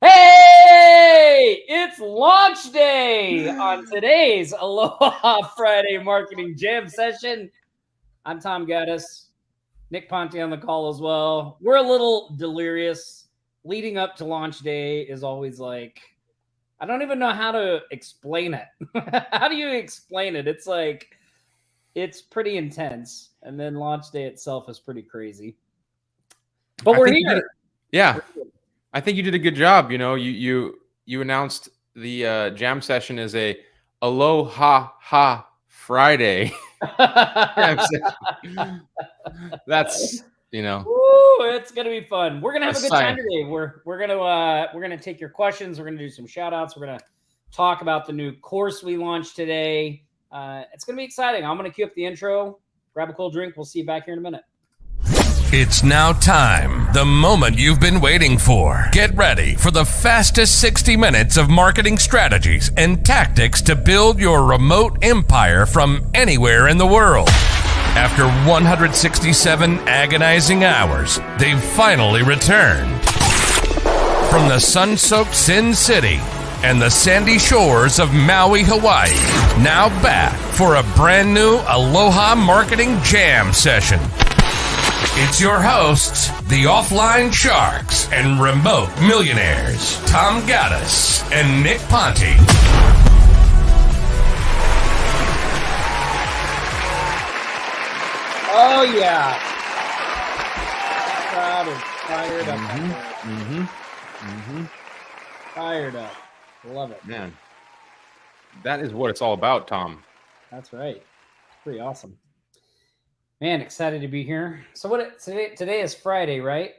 Hey, it's launch day on today's Aloha Friday Marketing Jam session. I'm Tom Gaddis, Nick Ponte on the call as well. We're a little delirious. Leading up to launch day is always like, I don't even know how to explain it. How do you explain it? It's like, it's pretty intense. And then launch day itself is pretty crazy. But we're here. Yeah. I think you did a good job. You know, you announced the jam session as a Aloha Friday. That's, you know. Woo, it's gonna be fun. We're gonna have a good time today. We're gonna take your questions. We're gonna do some shout outs. We're gonna talk about the new course we launched today. It's gonna be exciting. I'm gonna cue up the intro, grab a cold drink. We'll see you back here in a minute. It's now time, the moment you've been waiting for. Get ready for the fastest 60 minutes of marketing strategies and tactics to build your remote empire from anywhere in the world. After 167 agonizing hours, they've finally returned. From the sun-soaked Sin City and the sandy shores of Maui, Hawaii, now back for a brand new Aloha Marketing Jam session. It's your hosts, the Offline Sharks and Remote Millionaires, Tom Gaddis and Nick Ponte. Oh, yeah. Crowd is fired up. Fired up. Love it. Man, that is what it's all about, Tom. That's right. It's pretty awesome. Man, excited to be here. So what? Today is Friday, right?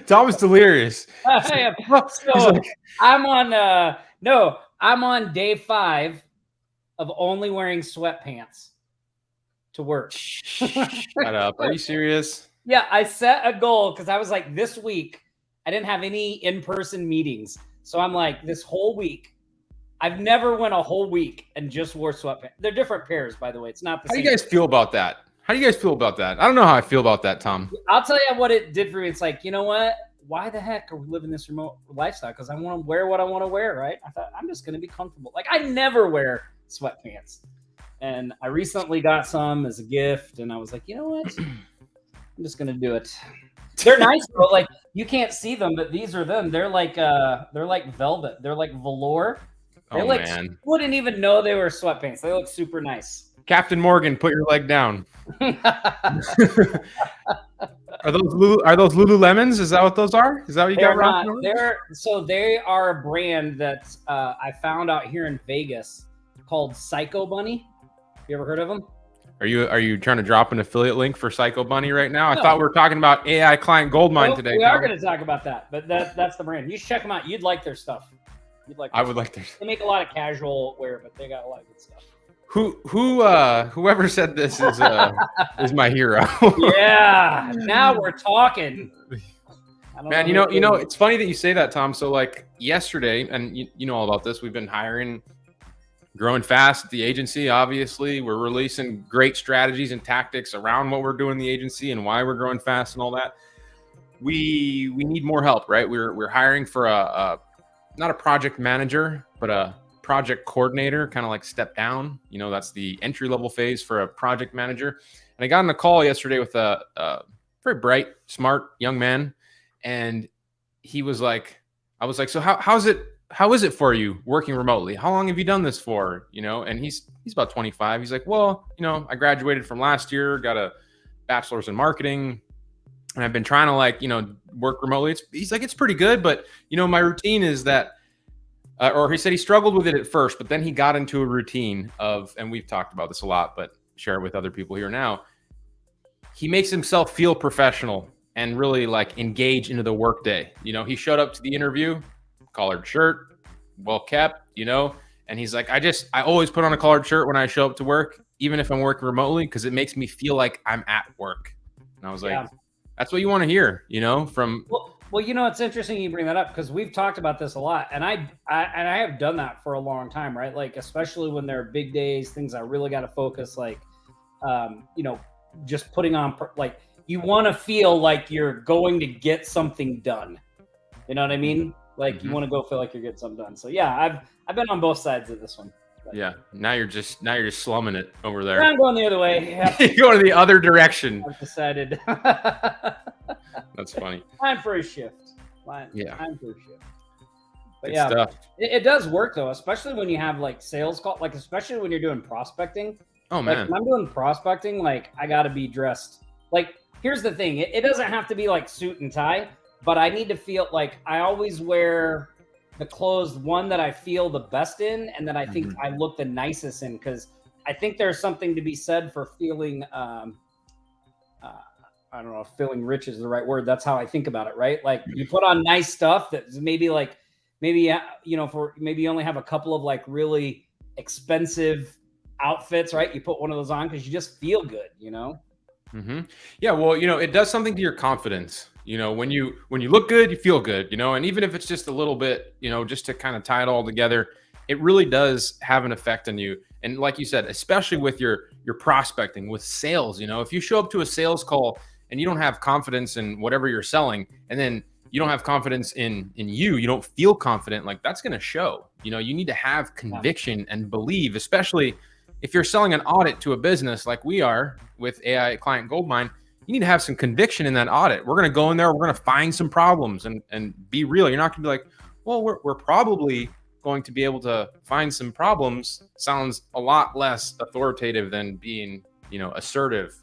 Tom is delirious. So I'm on. I'm on day 5 of only wearing sweatpants to work. Shut up! Are you serious? Yeah, I set a goal because I was like, this week I didn't have any in-person meetings, so I'm like, this whole week. I've never went a whole week and just wore sweatpants. They're different pairs, by the way. It's not the same. How do you guys feel about that? I don't know how I feel about that, Tom. I'll tell you what it did for me. It's like, you know what? Why the heck are we living this remote lifestyle? Because I want to wear what I want to wear, right? I thought, I'm just going to be comfortable. Like, I never wear sweatpants. And I recently got some as a gift, and I was like, you know what? I'm just going to do it. They're nice, though. Like, you can't see them, but these are them. They're like velvet. They're like velour. They man. Wouldn't even know they were sweatpants. They look super nice. Captain Morgan, put your leg down. Are those Lululemons? Is that what those are? Is that what you got around? They are a brand that I found out here in Vegas called Psycho Bunny. You ever heard of them? Are you trying to drop an affiliate link for Psycho Bunny right now? No. I thought we were talking about AI Client Goldmine today. We are going to talk about that, but that's the brand. You should check them out. You'd like their stuff. I would like theirs. They make a lot of casual wear, but they got a lot of good stuff. Whoever said this is my hero. Yeah, now we're talking. Man, you know, it's funny that you say that, Tom. So like yesterday, and you know all about this. We've been hiring, growing fast at the agency. Obviously, we're releasing great strategies and tactics around what we're doing in the agency and why we're growing fast and all that. We need more help, right? We're hiring for not a project manager, but a project coordinator, kind of like step down. You know, that's the entry level phase for a project manager. And I got on a call yesterday with a very bright, smart young man. And he was like, I was like, so how is it for you working remotely? How long have you done this for? You know, and he's about 25. He's like, well, you know, I graduated from last year, got a bachelor's in marketing. And I've been trying to work remotely. He's like, it's pretty good, but you know, my routine is that, or he said he struggled with it at first, but then he got into a routine of, and we've talked about this a lot, but share it with other people here now. He makes himself feel professional and really engage into the workday. You know, he showed up to the interview, collared shirt, well kept, you know, and he's like, I always put on a collared shirt when I show up to work, even if I'm working remotely, because it makes me feel like I'm at work. And I was like, that's what you want to hear, you know, from. Well, you know, it's interesting you bring that up because we've talked about this a lot, and I have done that for a long time, right? Like, especially when there are big days, things I really got to focus, you know, just putting on, you want to feel like you're going to get something done. You know what I mean? Like you want to go feel like you're getting something done. So yeah, I've been on both sides of this one. But Yeah. Now you're just slumming it over there. I'm going the other way. Yeah. You're going the other direction. I've decided. That's funny. Time for a shift. Yeah. Time for a shift. But Good yeah, stuff. it does work though, especially when you have like sales call, like especially when you're doing prospecting. Oh Like man. when I'm doing prospecting, like I gotta be dressed. Like here's the thing, it doesn't have to be like suit and tie, but I need to feel like I always wear the clothes one that I feel the best in, and that I think I look the nicest in, because I think there's something to be said for feeling. I don't know if feeling rich is the right word. That's how I think about it, right? Like you put on nice stuff that's maybe for maybe you only have a couple of like really expensive outfits, right? You put one of those on because you just feel good, Yeah, well, it does something to your confidence. When you look good, you feel good, and even if it's just a little bit, just to kind of tie it all together, it really does have an effect on you. And like you said, especially with your prospecting, with sales, if you show up to a sales call and you don't have confidence in whatever you're selling, and then you don't have confidence in you don't feel confident, like that's going to show. You need to have conviction and believe, especially if you're selling an audit to a business like we are with AI Client Goldmine. You need to have some conviction in that audit. We're going to go in there, we're going to find some problems and be real. You're not going to be like, well, we're probably going to be able to find some problems. Sounds a lot less authoritative than being, assertive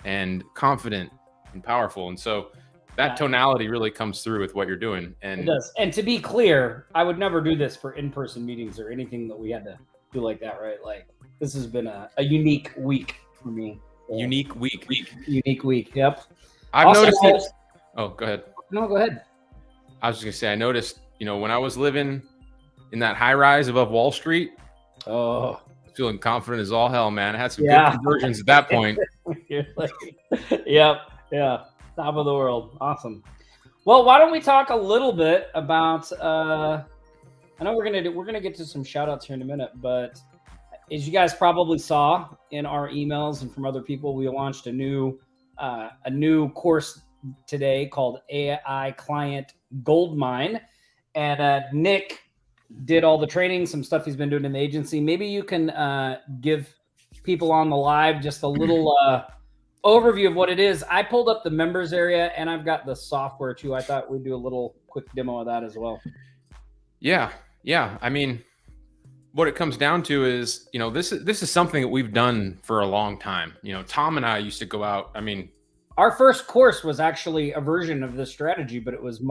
and confident and powerful. And so that tonality really comes through with what you're doing. And it does. And to be clear, I would never do this for in-person meetings or anything that we had to do like that, right? Like this has been a unique week for me. Unique week. Yep. I've Also, noticed it. Oh, go ahead. No, go ahead. I was just gonna say, I noticed, when I was living in that high rise above Wall Street, feeling confident as all hell, man. I had some good conversions at that point. Yep. Yeah. Top of the world. Awesome. Well, why don't we talk a little bit about I know we're gonna get to some shout outs here in a minute, but as you guys probably saw in our emails and from other people, we launched a new course today called AI Client Goldmine. And Nick did all the training, some stuff he's been doing in the agency. Maybe you can give people on the live just a little overview of what it is. I pulled up the members area and I've got the software too. I thought we'd do a little quick demo of that as well. Yeah. I mean, what it comes down to is, this is something that we've done for a long time. Tom and I used to go out. I mean, our first course was actually a version of this strategy, but it was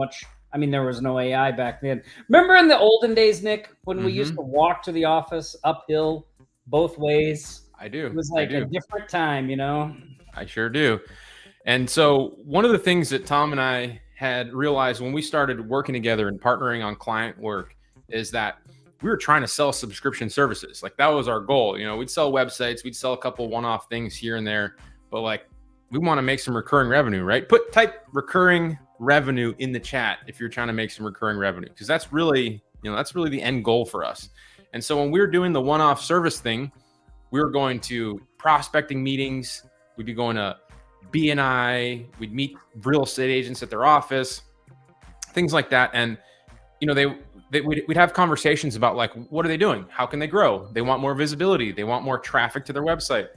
there was no AI back then. Remember in the olden days, Nick, when we used to walk to the office uphill both ways? I do. It was like a different time, I sure do. And so one of the things that Tom and I had realized when we started working together and partnering on client work is that we were trying to sell subscription services. Like that was our goal. We'd sell websites, we'd sell a couple one-off things here and there, but like we want to make some recurring revenue, right? Type recurring revenue in the chat if you're trying to make some recurring revenue, because that's really the end goal for us. And so when we were doing the one-off service thing, we were going to prospecting meetings. We'd be going to BNI. We'd meet real estate agents at their office, things like that. And we'd have conversations about like, what are they doing? How can they grow? They want more visibility. They want more traffic to their website.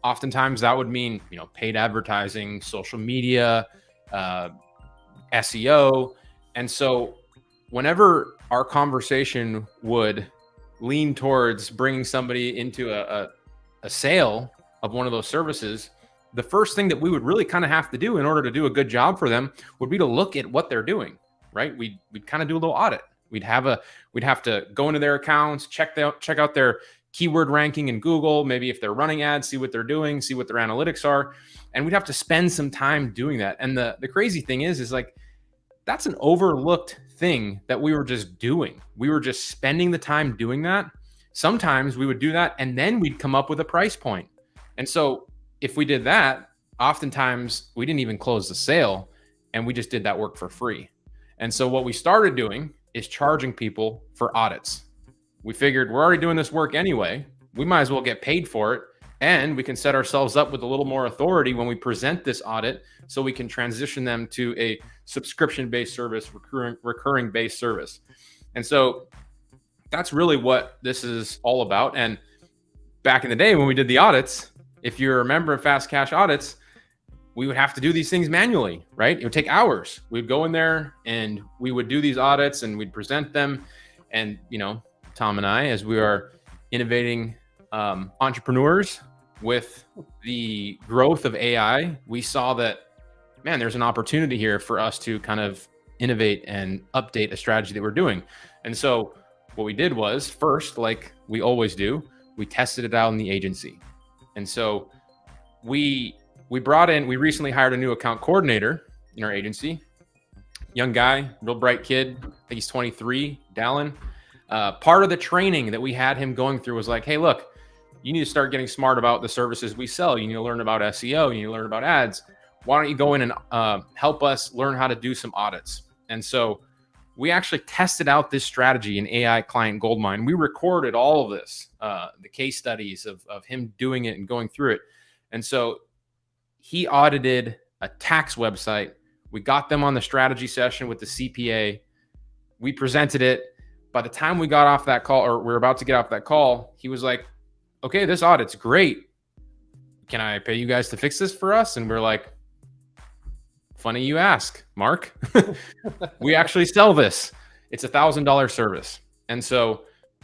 Oftentimes that would mean, paid advertising, social media, SEO. And so whenever our conversation would lean towards bringing somebody into a sale of one of those services, the first thing that we would really kind of have to do in order to do a good job for them would be to look at what they're doing, right? We'd kind of do a little audit. We'd have to go into their accounts, check out their keyword ranking in Google, maybe if they're running ads, see what they're doing, see what their analytics are. And we'd have to spend some time doing that. And the crazy thing is like, that's an overlooked thing that we were just doing. We were just spending the time doing that. Sometimes we would do that and then we'd come up with a price point. And so if we did that, oftentimes we didn't even close the sale and we just did that work for free. And so what we started doing is charging people for audits. We figured we're already doing this work anyway. We might as well get paid for it And we can set ourselves up with a little more authority when we present this audit, so we can transition them to a subscription-based service, recurring-based service. And so that's really what this is all about. And back in the day when we did the audits, if you remember fast cash audits, we would have to do these things manually, right? It would take hours. We'd go in there and we would do these audits and we'd present them. And, Tom and I, as we are innovating entrepreneurs with the growth of AI, we saw that, man, there's an opportunity here for us to kind of innovate and update a strategy that we're doing. And so what we did was, first, like we always do, we tested it out in the agency. And so we recently hired a new account coordinator in our agency, young guy, real bright kid. I think he's 23, Dallin. Part of the training that we had him going through was like, hey, look, you need to start getting smart about the services we sell. You need to learn about SEO. You need to learn about ads. Why don't you go in and help us learn how to do some audits? And so we actually tested out this strategy in AI Client Goldmine. We recorded all of this, the case studies of him doing it and going through it. And so he audited a tax website. We got them on the strategy session with the CPA. We presented it. By the time we got off that call, or we're about to get off that call, he was like, okay, this audit's great. Can I pay you guys to fix this for us? And we're like, funny you ask, Mark. We actually sell this. It's $1,000 service. And so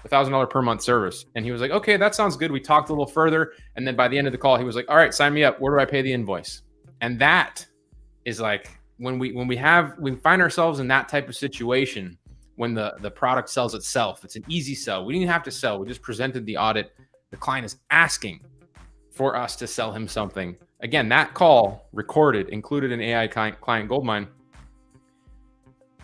$1,000 per month service. And he was like, okay, that sounds good. We talked a little further. And then by the end of the call, he was like, all right, sign me up. Where do I pay the invoice? And that is like, when we find ourselves in that type of situation, when the product sells itself, it's an easy sell. We didn't have to sell. We just presented the audit. The client is asking for us to sell him something. Again, that call recorded, included in AI Client Goldmine.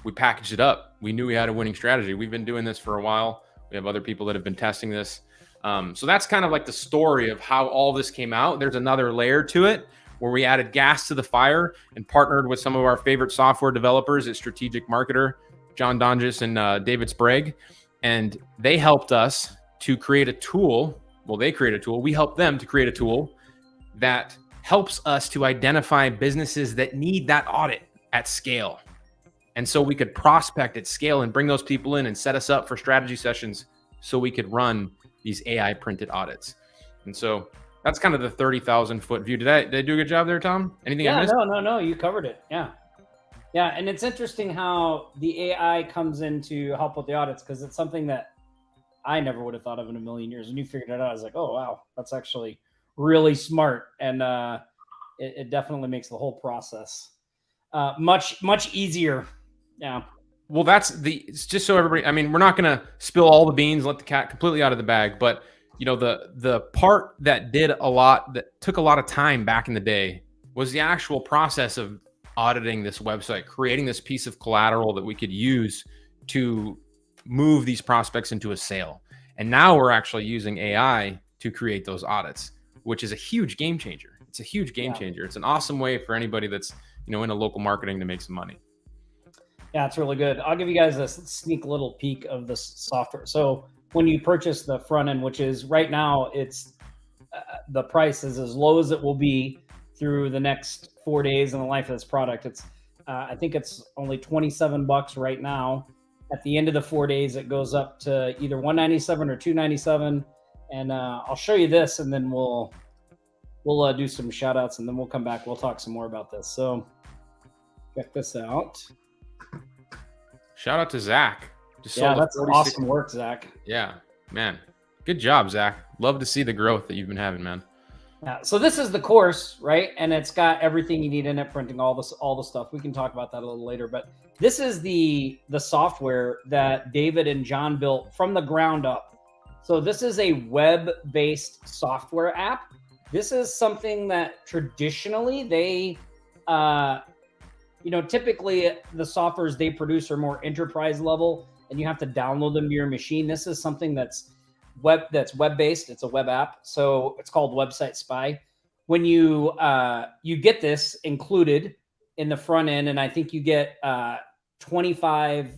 We packaged it up. We knew we had a winning strategy. We've been doing this for a while. We have other people that have been testing this. So that's kind of like the story of how all this came out. There's another layer to it where we added gas to the fire and partnered with some of our favorite software developers at Strategic Marketer, John Donges and David Sprague. And they helped us to create a tool. Well, they created a tool. We helped them to create a tool that helps us to identify businesses that need that audit at scale. And so we could prospect at scale and bring those people in and set us up for strategy sessions so we could run these AI printed audits. And so that's kind of the 30,000 foot view. Did I do a good job there, Tom? Anything I missed? No, you covered it. Yeah. And it's interesting how the AI comes in to help with the audits, because it's something that I never would have thought of in a million years. When you figured it out, I was like, oh, wow, that's actually really smart. And it definitely makes the whole process much easier. Yeah. Well, it's just so everybody, I mean, we're not going to spill all the beans, let the cat completely out of the bag, but the part that took a lot of time back in the day was the actual process of auditing this website, creating this piece of collateral that we could use to move these prospects into a sale. And now we're actually using AI to create those audits, which is a huge game changer. It's a huge game changer. It's an awesome way for anybody that's, in a local marketing to make some money. Yeah, it's really good. I'll give you guys a sneak little peek of this software. So when you purchase the front end, which is right now, it's the price is as low as it will be through the next 4 days in the life of this product. It's I think it's only $27 right now. At the end of the 4 days, it goes up to either $197 or $297. And I'll show you this, and then we'll do some shout outs, and then we'll come back. We'll talk some more about this. So check this out. Shout out to Zach. That's awesome work, Zach. Yeah, man. Good job, Zach. Love to see the growth that you've been having, man. Yeah, so this is the course, right? And it's got everything you need in it, printing all the stuff. We can talk about that a little later, but this is the software that David and John built from the ground up. So this is a web-based software app. This is something that traditionally they, typically the softwares they produce are more enterprise level, and you have to download them to your machine. This is something that's web-based. It's a web app. So it's called Website Spy. When you get this included in the front end, and I think you get 25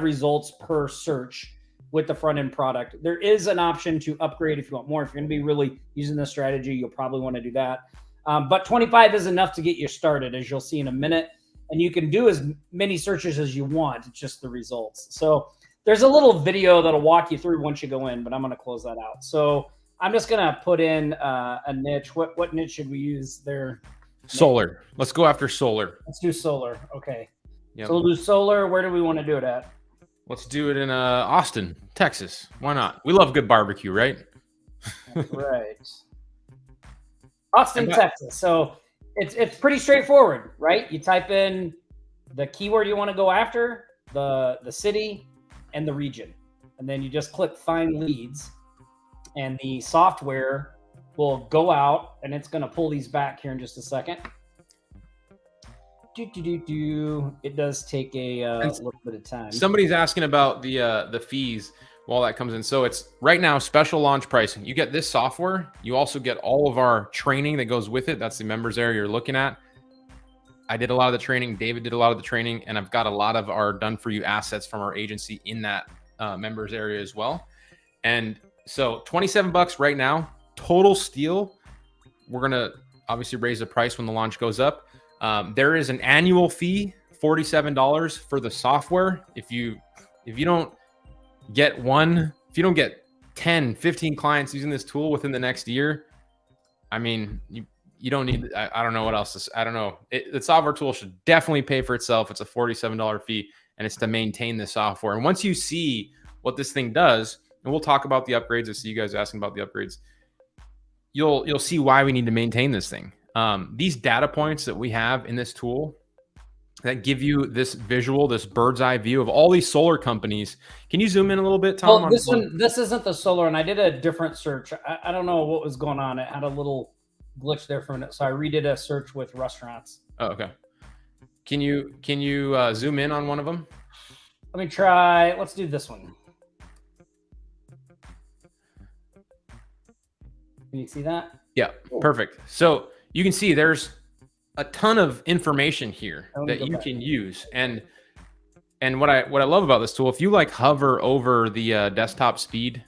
results per search with the front end product. There is an option to upgrade if you want more. If you're going to be really using this strategy, you'll probably want to do that. But 25 is enough to get you started, as you'll see in a minute. And you can do as many searches as you want. It's just the results. So there's a little video that'll walk you through once you go in, but I'm going to close that out. So I'm just going to put in a niche. What niche should we use there? Solar. Let's go after solar. Let's do solar. Okay. Yep. So we'll do solar. Where do we want to do it at? Let's do it in Austin, Texas. Why not? We love good barbecue, right? Right. Austin, Texas. So it's pretty straightforward, right? You type in the keyword you want to go after, the city, and the region. And then you just click find leads. And the software will go out, and it's going to pull these back here in just a second. It does take a little bit of time. Somebody's asking about the fees while that comes in. So it's right now special launch pricing. You get this software. You also get all of our training that goes with it. That's the members area you're looking at. I did a lot of the training. David did a lot of the training, and I've got a lot of our done for you assets from our agency in that members area as well. And so $27 right now, total steal. We're gonna obviously raise the price when the launch goes up. There is an annual fee, $47 for the software. If you don't get 10, 15 clients using this tool within the next year, I mean, you don't need, I don't know what else I don't know. The software tool should definitely pay for itself. It's a $47 fee, and it's to maintain the software. And once you see what this thing does, and we'll talk about the upgrades. I see you guys asking about the upgrades. You'll see why we need to maintain this thing. These data points that we have in this tool that give you this visual, this bird's eye view of all these solar companies. Can you zoom in a little bit, Tom? Well, this isn't the solar, and I did a different search. I don't know what was going on. It had a little glitch there for a minute, so I redid a search with restaurants. Oh, okay. Can you zoom in on one of them? Let me try. Let's do this one. Can you see that? Yeah, perfect. So you can see there's a ton of information here that you can use. And what I love about this tool, if you like hover over the desktop speed.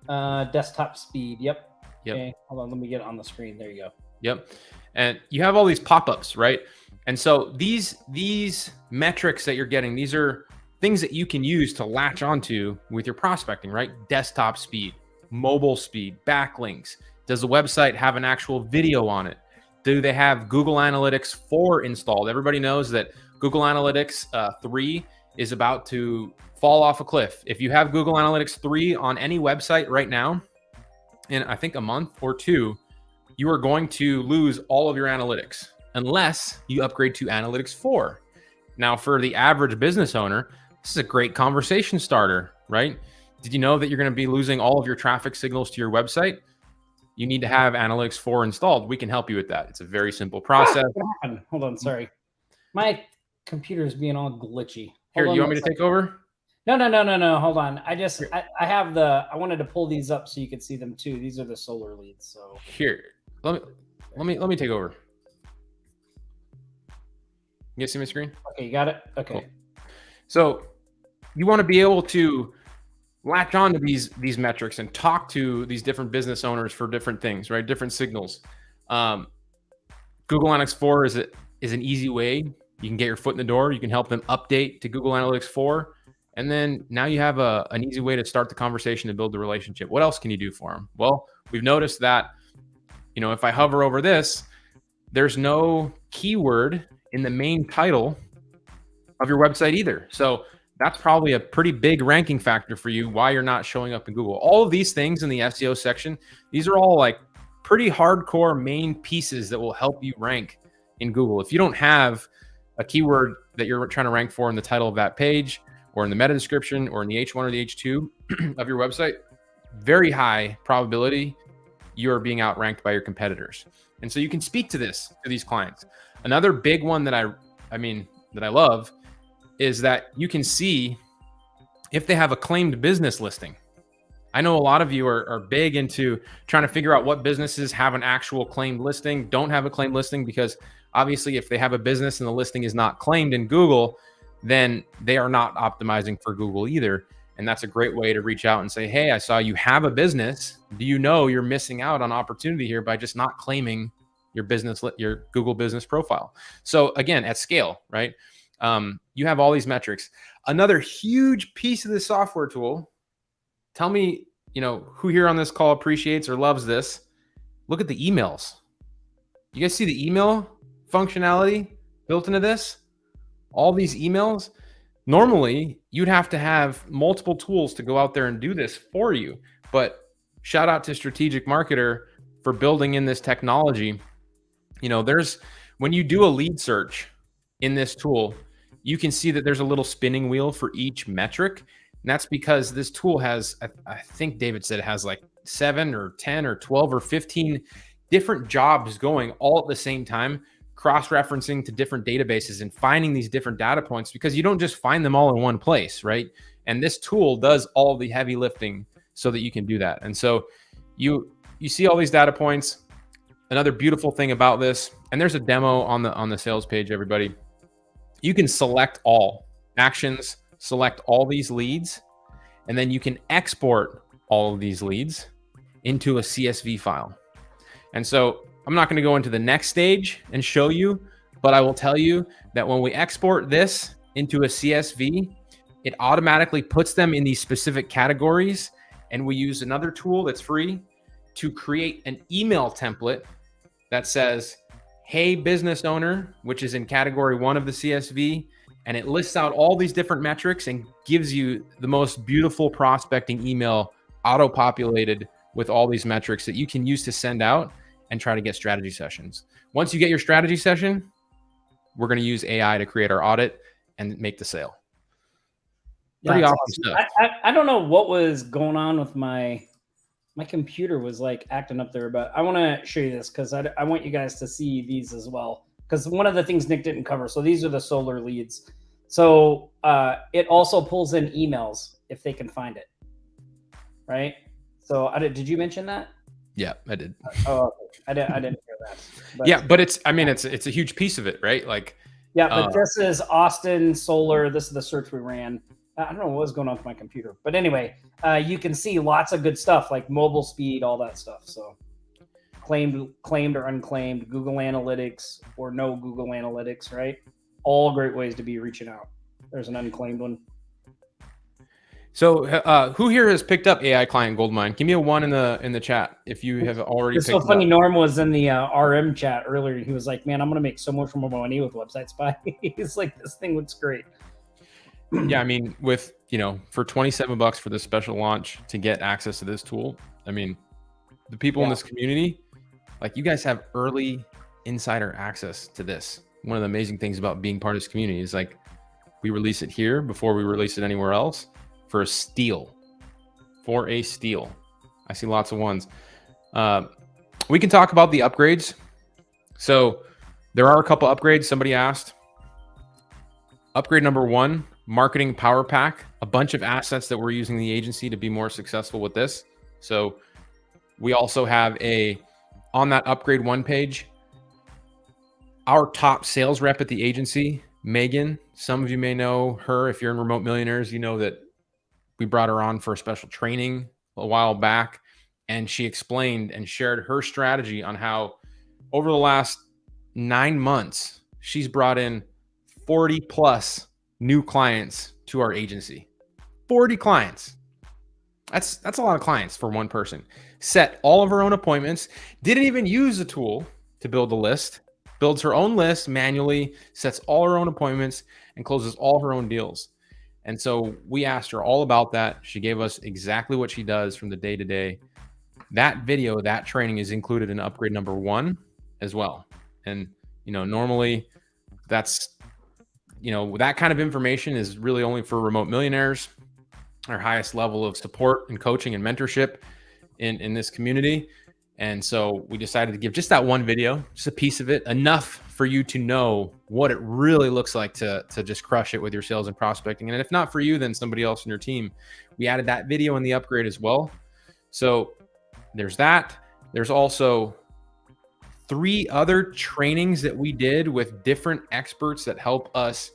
Desktop speed. Yep. Okay. Hold on. Let me get it on the screen. There you go. Yep. And you have all these pop-ups, right? And so these metrics that you're getting, these are things that you can use to latch onto with your prospecting, right? Desktop speed, mobile speed, backlinks. Does the website have an actual video on it? Do they have Google Analytics 4 installed? Everybody knows that Google Analytics 3 is about to fall off a cliff. If you have Google Analytics 3 on any website right now, in I think a month or two, you are going to lose all of your analytics unless you upgrade to Analytics 4. Now, for the average business owner, this is a great conversation starter, right? Did you know that you're going to be losing all of your traffic signals to your website? You need to have Analytics 4 installed. We can help you with that. It's a very simple process. Hold on, sorry. My computer is being all glitchy. Here, you want me to take over? No. Hold on. I have I wanted to pull these up so you could see them too. These are the solar leads. So here, let me take over. You guys see my screen? Okay, you got it? Okay. Cool. So you want to be able to latch on to these metrics and talk to these different business owners for different things, right? Different signals. Google Analytics 4 is an easy way. You can get your foot in the door. You can help them update to Google Analytics 4. And then now you have an easy way to start the conversation and build the relationship. What else can you do for them? Well, we've noticed that, if I hover over this, there's no keyword in the main title of your website either. So that's probably a pretty big ranking factor for you why you're not showing up in Google. All of these things in the SEO section, these are all like pretty hardcore main pieces that will help you rank in Google. If you don't have a keyword that you're trying to rank for in the title of that page or in the meta description or in the H1 or the H2 of your website, very high probability you are being outranked by your competitors. And so you can speak to these clients. Another big one that I love is that you can see if they have a claimed business listing. I know a lot of you are big into trying to figure out what businesses have an actual claimed listing, don't have a claimed listing, because obviously if they have a business and the listing is not claimed in Google, then they are not optimizing for Google either. And that's a great way to reach out and say, hey, I saw you have a business. Do you know you're missing out on opportunity here by just not claiming your business, your Google business profile? So again, at scale, right? You have all these metrics. Another huge piece of the software tool, tell me, who here on this call appreciates or loves this. Look at the emails. You guys see the email functionality built into this? All these emails. Normally, you'd have to have multiple tools to go out there and do this for you. But shout out to Strategic Marketer for building in this technology. When you do a lead search in this tool, you can see that there's a little spinning wheel for each metric. And that's because this tool has, I think David said it has like 7 or 10 or 12 or 15 different jobs going all at the same time, cross-referencing to different databases and finding these different data points, because you don't just find them all in one place, right? And this tool does all the heavy lifting so that you can do that. And so you see all these data points. Another beautiful thing about this, and there's a demo on the sales page, everybody. You can select all actions, select all these leads, and then you can export all of these leads into a CSV file. And so I'm not going to go into the next stage and show you, but I will tell you that when we export this into a CSV, it automatically puts them in these specific categories. And we use another tool that's free to create an email template that says, hey, business owner, which is in category 1 of the CSV. And it lists out all these different metrics and gives you the most beautiful prospecting email auto-populated with all these metrics that you can use to send out and try to get strategy sessions. Once you get your strategy session, we're going to use AI to create our audit and make the sale. Pretty awesome stuff. I don't know what was going on with my computer was like acting up there, but I want to show you this because I want you guys to see these as well. Because one of the things Nick didn't cover. So these are the solar leads. So it also pulls in emails if they can find it, right? So did you mention that? Yeah, I did. Oh, I didn't hear that. But, yeah, but it's a huge piece of it, right? Like, yeah, but this is Austin Solar. This is the search we ran. I don't know what was going on with my computer, but anyway, you can see lots of good stuff like mobile speed, all that stuff. So claimed or unclaimed, Google Analytics or no Google Analytics, right? All great ways to be reaching out. There's an unclaimed one. So who here has picked up AI Client Goldmine? Give me a 1 in the chat if you have already it's picked so funny. it up. Norm was in the RM chat earlier. He was like, man, I'm going to make so much more money with Website Spy. He's like, this thing looks great. Yeah, I mean, with, for $27 for this special launch to get access to this tool, I mean, the people in this community, like you guys have early insider access to this. One of the amazing things about being part of this community is like we release it here before we release it anywhere else for a steal. I see lots of ones. We can talk about the upgrades. So there are a couple upgrades. Somebody asked. Upgrade number 1, Marketing Power Pack, a bunch of assets that we're using the agency to be more successful with this. So we also have on that upgrade 1 page, our top sales rep at the agency, Megan. Some of you may know her. If you're in Remote Millionaires, you know that we brought her on for a special training a while back, and she explained and shared her strategy on how over the last 9 months, she's brought in 40 plus new clients to our agency. 40 clients. That's a lot of clients for one person. Set all of her own appointments, didn't even use the tool to build a list, builds her own list manually, sets all her own appointments, and closes all her own deals. And so we asked her all about that. She gave us exactly what she does from the day to day. That video, that training is included in upgrade number 1 as well. And, normally that's, that kind of information is really only for Remote Millionaires, our highest level of support and coaching and mentorship in this community. And so we decided to give just that one video, just a piece of it, enough for you to know what it really looks like to just crush it with your sales and prospecting. And if not for you, then somebody else in your team. We added that video in the upgrade as well. So there's that. There's also 3 other trainings that we did with different experts that help us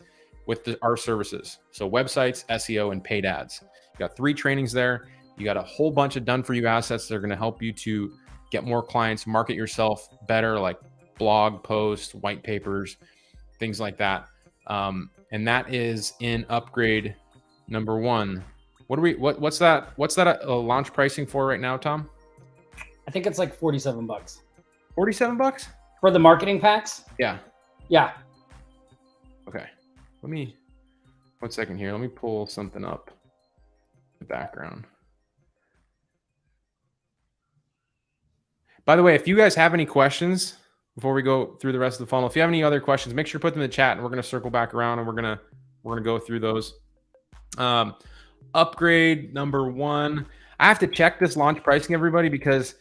with our services. So websites, SEO, and paid ads. You got 3 trainings there. You got a whole bunch of done-for-you assets that are going to help you to get more clients, market yourself better, like blog posts, white papers, things like that. And that is in upgrade number 1. What's that launch pricing for right now, Tom? I think it's like $47. $47 for the marketing packs? Yeah. Yeah. Okay. Let me 1 second here. Let me pull something up. The background. By the way, if you guys have any questions before we go through the rest of the funnel, if you have any other questions, make sure to put them in the chat, and we're going to circle back around and we're going to go through those. Upgrade number 1. I have to check this launch pricing, everybody, because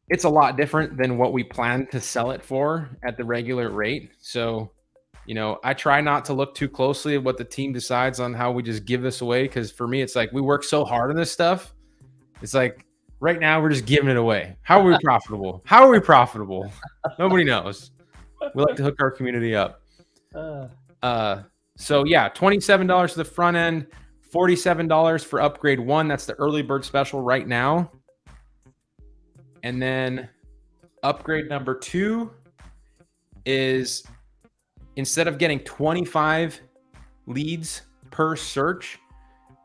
it's a lot different than what we plan to sell it for at the regular rate. So, I try not to look too closely at what the team decides on how we just give this away. Because for me, it's like we work so hard on this stuff. It's like right now we're just giving it away. How are we profitable? How are we profitable? Nobody knows. We like to hook our community up. So yeah, $27 to the front end, $47 for upgrade 1. That's the early bird special right now. And then upgrade number 2 is, instead of getting 25 leads per search,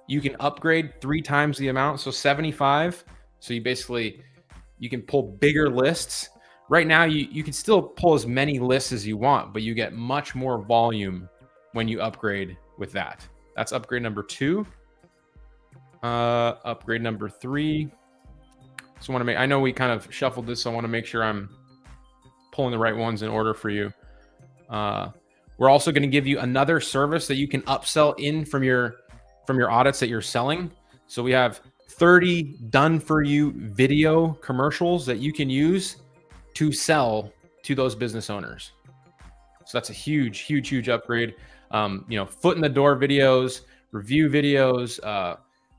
you can upgrade 3 times the amount. So 75. So you can pull bigger lists. Right now, you can still pull as many lists as you want, but you get much more volume when you upgrade with that. That's upgrade number 2. Upgrade number 3. So I know we kind of shuffled this, so I want to make sure I'm pulling the right ones in order for you. We're also going to give you another service that you can upsell in from your audits that you're selling. So we have 30 done for you video commercials that you can use to sell to those business owners. So that's a huge, huge, huge upgrade. Foot in the door videos, review videos,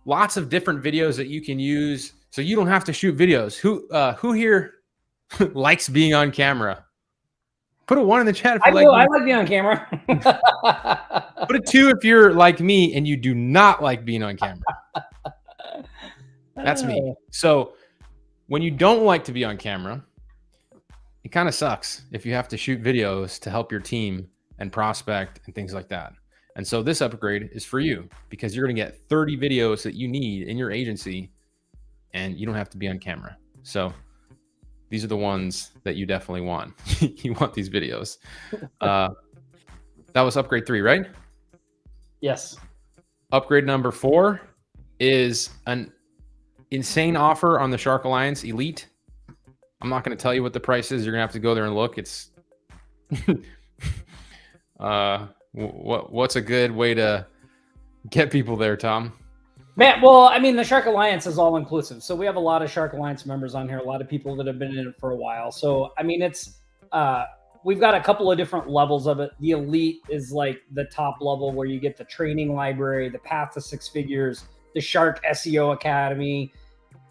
lots of different videos that you can use. So you don't have to shoot videos. Who here likes being on camera? Put a 1 in the chat. I like being on camera. Put a 2 if you're like me and you do not like being on camera. That's me. So when you don't like to be on camera, it kind of sucks if you have to shoot videos to help your team and prospect and things like that. And so this upgrade is for you, because you're going to get 30 videos that you need in your agency and you don't have to be on camera. So these are the ones that you definitely want. You want these videos. That was upgrade 3, right? Yes. Upgrade number 4 is an insane offer on the Shark Alliance Elite. I'm not going to tell you what the price is. You're going to have to go there and look. It's what's a good way to get people there, Tom? Man, well, I mean, the Shark Alliance is all inclusive. So we have a lot of Shark Alliance members on here, a lot of people that have been in it for a while. So, I mean, it's we've got a couple of different levels of it. The Elite is like the top level where you get the training library, the path to 6 figures, the Shark SEO Academy.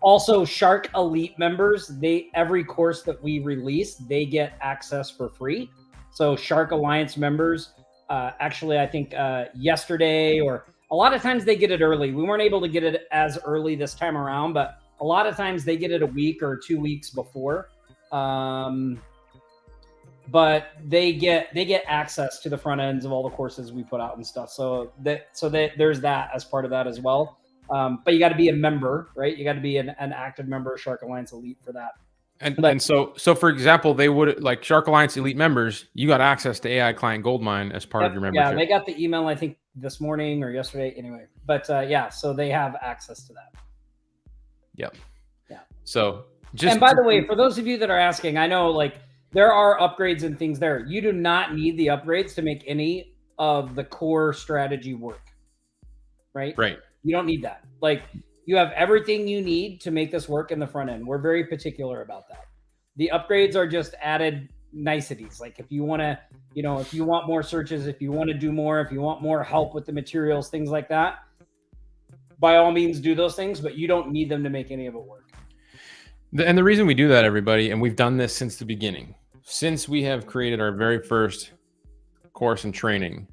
Also, Shark Elite members, every course that we release, they get access for free. So Shark Alliance members, actually, I think yesterday, or a lot of times they get it early. We weren't able to get it as early this time around, but a lot of times they get it a week or 2 weeks before. But they get access to the front ends of all the courses we put out and stuff. So there's that as part of that as well. But you got to be a member, right? You got to be an active member of Shark Alliance Elite for that. And so for example, they would, like Shark Alliance Elite members, you got access to AI Client Goldmine as part of your membership. Yeah, they got the email, I think, this morning or yesterday. Anyway, but yeah, so they have access to that. Yep. Yeah. So and by the way, for those of you that are asking, I know like there are upgrades and things there. You do not need the upgrades to make any of the core strategy work. Right? Right. You don't need that. Like, you have everything you need to make this work in the front end. We're very particular about that. The upgrades are just added niceties. Like if you want to, if you want more searches, if you want to do more, if you want more help with the materials, things like that, by all means do those things, but you don't need them to make any of it work. And the reason we do that, everybody, and we've done this since the beginning, since we have created our very first course and training,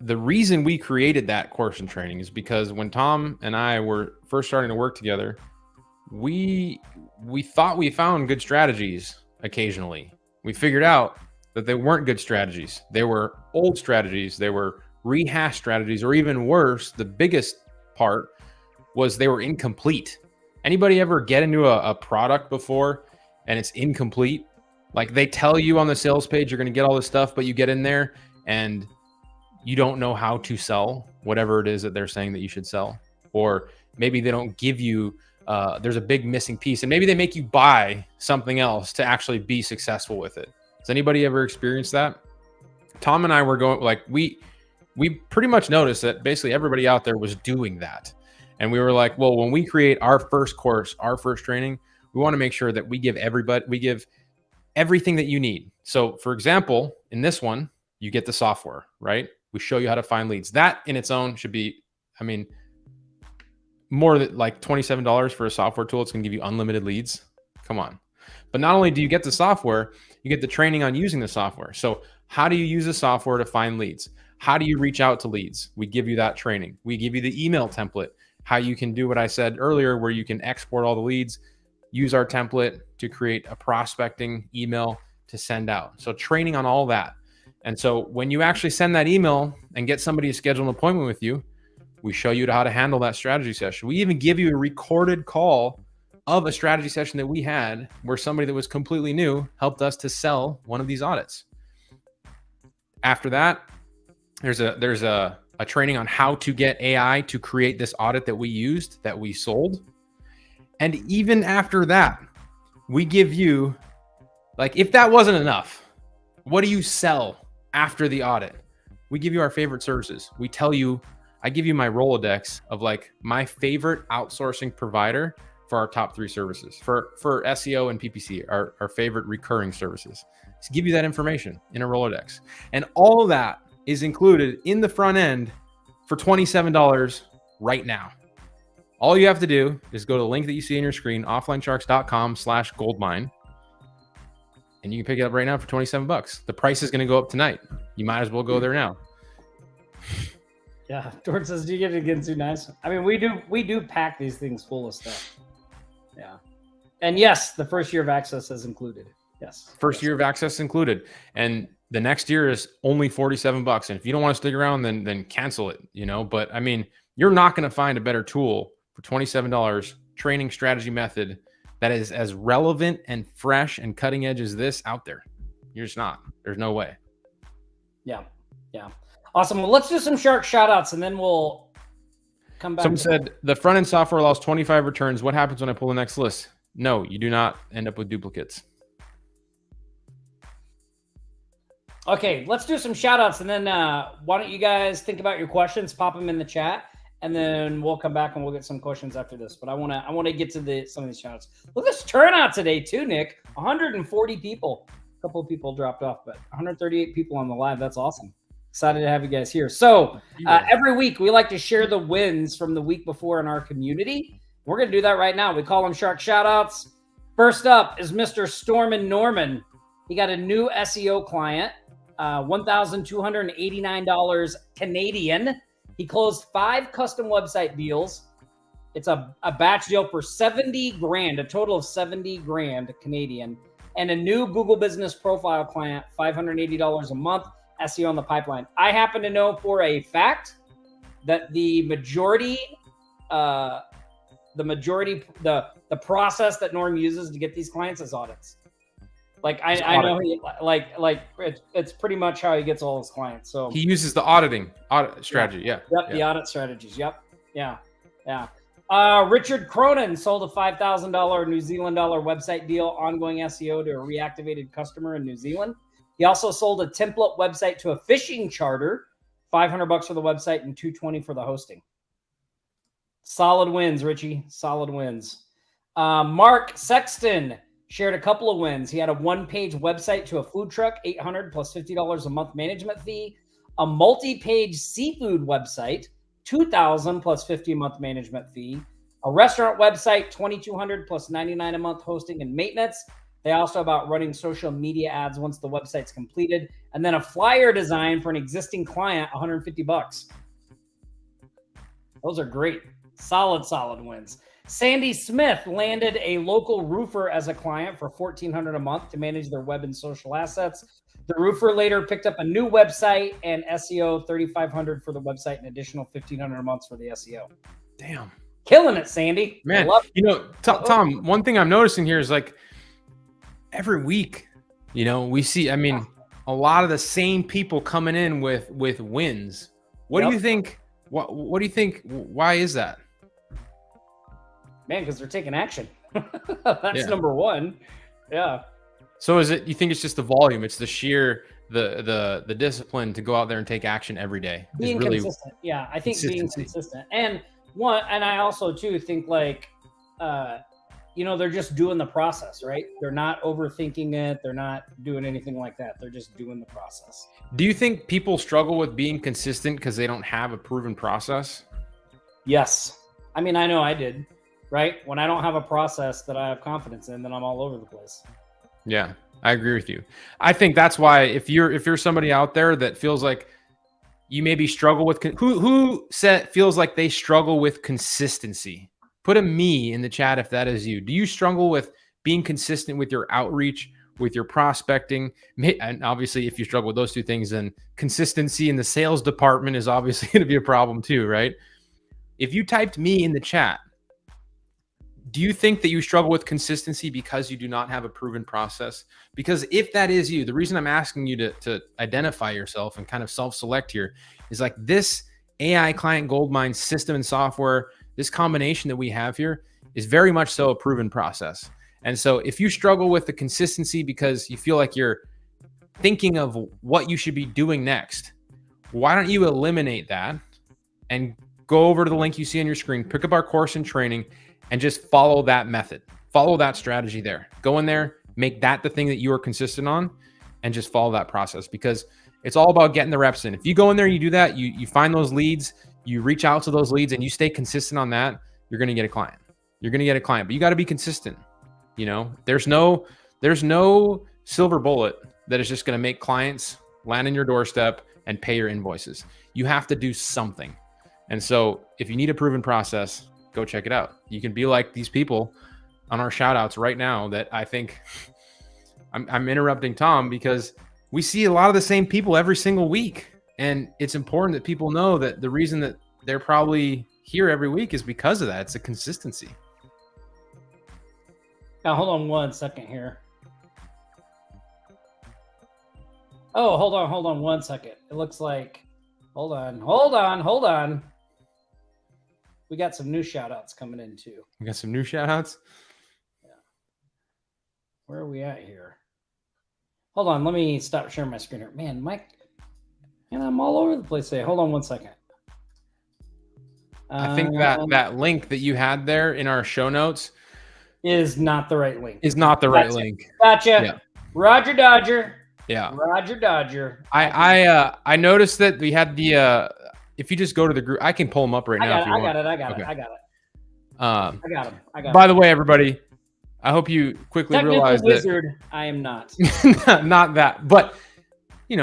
the reason we created that course and training is because when Tom and I were first starting to work together, we thought we found good strategies occasionally. We figured out that they weren't good strategies. They were old strategies. They were rehashed strategies, or even worse, the biggest part was they were incomplete. Anybody ever get into a product before and it's incomplete? Like they tell you on the sales page, you're going to get all this stuff, but you get in there and you don't know how to sell whatever it is that they're saying that you should sell. Or maybe they don't give you, there's a big missing piece, and maybe they make you buy something else to actually be successful with it. Has anybody ever experienced that? Tom and I were going, like, we pretty much noticed that basically everybody out there was doing that. And we were like, well, when we create our first course, our first training, we want to make sure that we give everything that you need. So for example, in this one, you get the software, right? We show you how to find leads. That in its own should be, I mean, more than like $27 for a software tool. It's going to give you unlimited leads. Come on. But not only do you get the software, you get the training on using the software. So how do you use the software to find leads? How do you reach out to leads? We give you that training. We give you the email template, how you can do what I said earlier, where you can export all the leads, use our template to create a prospecting email to send out. So training on all that. And so when you actually send that email and get somebody to schedule an appointment with you, we show you how to handle that strategy session. We even give you a recorded call of a strategy session that we had where somebody that was completely new helped us to sell one of these audits. After that, there's a training on how to get AI to create this audit that we used, that we sold. And even after that, we give you, like, if that wasn't enough, what do you sell after the audit? We give you our favorite services. We tell you, I give you my Rolodex of like my favorite outsourcing provider for our top 3 services, for SEO and PPC, our favorite recurring services. To give you that information in a Rolodex. And all of that is included in the front end for $27 right now. All you have to do is go to the link that you see on your screen, offlinesharks.com/goldmine. And you can pick it up right now for $27. The price is going to go up tonight. You might as well go there now. Yeah, George says, do you get it again too nice? I mean, we do pack these things full of stuff. Yeah. And yes, the first year of access is included. Yes. First year of access included. And the next year is only $47. And if you don't want to stick around, then cancel it, you know. But I mean, you're not going to find a better tool for $27 training strategy method that is as relevant and fresh and cutting edge as this out there. You're just not. There's no way. Yeah. Yeah. Awesome. Well, let's do some shark shout outs and then we'll come back. Someone said the front end software allows 25 returns. What happens when I pull the next list? No, you do not end up with duplicates. Okay, let's do some shout outs and then why don't you guys think about your questions, pop them in the chat, and then we'll come back and we'll get some questions after this. But I want to get to some of these shout outs. Look at this turnout today too, Nick. 140 people. A couple of people dropped off, but 138 people on the live. That's awesome. Excited to have you guys here. So every week we like to share the wins from the week before in our community. We're going to do that right now. We call them shark shout outs. First up is Mr. Stormin Norman. He got a new SEO client. $1,289 Canadian. He closed 5 custom website deals. It's a batch deal for 70 grand, a total of 70 grand Canadian, and a new Google Business Profile client, $580 a month, SEO on the pipeline. I happen to know for a fact that the process that Norm uses to get these clients is audits. Like I know it's pretty much how he gets all his clients. So he uses the audit strategy. Yeah. Yep. The audit strategies. Yep. Yeah. Yeah. Richard Cronin sold a $5,000 New Zealand dollar website deal, ongoing SEO to a reactivated customer in New Zealand. He also sold a template website to a fishing charter, $500 for the website and $220 for the hosting. Solid wins, Richie. Solid wins. Mark Sexton shared a couple of wins. He had a one-page website to a food truck, $800 plus $50 a month management fee. A multi-page seafood website, $2,000 plus $50 a month management fee. A restaurant website, $2,200 plus $99 a month hosting and maintenance. They also about running social media ads once the website's completed, and then a flyer design for an existing client, $150. Those are great. Solid wins. Sandy Smith landed a local roofer as a client for $1,400 a month to manage their web and social assets. The roofer later picked up a new website and SEO, $3,500 for the website, and additional $1,500 a month for the SEO. Damn. Killing it, Sandy. Man, Tom, one thing I'm noticing here is like every week, we see, a lot of the same people coming in with wins. What do you think? What do you think? Why is that? Man, because they're taking action. That's number one. Yeah. So you think it's just the volume? It's the sheer, the discipline to go out there and take action every day. Being really consistent. Yeah, I think being consistent. And I also too think like, they're just doing the process, right? They're not overthinking it. They're not doing anything like that. They're just doing the process. Do you think people struggle with being consistent because they don't have a proven process? Yes. I know I did, right? When I don't have a process that I have confidence in, then I'm all over the place. Yeah, I agree with you. I think that's why if you're somebody out there that feels like you maybe struggle with, who feels like they struggle with consistency? Put a me in the chat if that is you. Do you struggle with being consistent with your outreach, with your prospecting? And obviously, if you struggle with those two things, then consistency in the sales department is obviously going to be a problem too, right? If you typed me in the chat, do you think that you struggle with consistency because you do not have a proven process? Because if that is you, the reason I'm asking you to identify yourself and kind of self-select here is like this AI client goldmine system and software, this combination that we have here is very much so a proven process. And so if you struggle with the consistency because you feel like you're thinking of what you should be doing next, why don't you eliminate that and go over to the link you see on your screen, pick up our course and training, and just follow that method, follow that strategy there. Go in there, make that the thing that you are consistent on, and just follow that process, because it's all about getting the reps in. If you go in there and you do that, you find those leads, you reach out to those leads, and you stay consistent on that, you're going to get a client. You're going to get a client, but you got to be consistent. There's no silver bullet that is just going to make clients land on your doorstep and pay your invoices. You have to do something. And so if you need a proven process, go check it out. You can be like these people on our shout outs right now that I think I'm interrupting Tom because we see a lot of the same people every single week. And it's important that people know that the reason that they're probably here every week is because of that. It's a consistency. Now, hold on 1 second here. Oh, hold on 1 second. It looks like, hold on. We got some new shout outs coming in too. We got some new shout outs? Yeah. Where are we at here? Hold on, let me stop sharing my screen here. Man, Mike, and I'm all over the place today. Hold on 1 second. I think that link that you had there in our show notes is not the right link. Link. Gotcha. Yeah. Roger Dodger. Yeah. Roger Dodger. I noticed that we had the if you just go to the group, I can pull them up right now. I got it. By the way, everybody, I hope you quickly realize wizard, that I am not. Not that, but we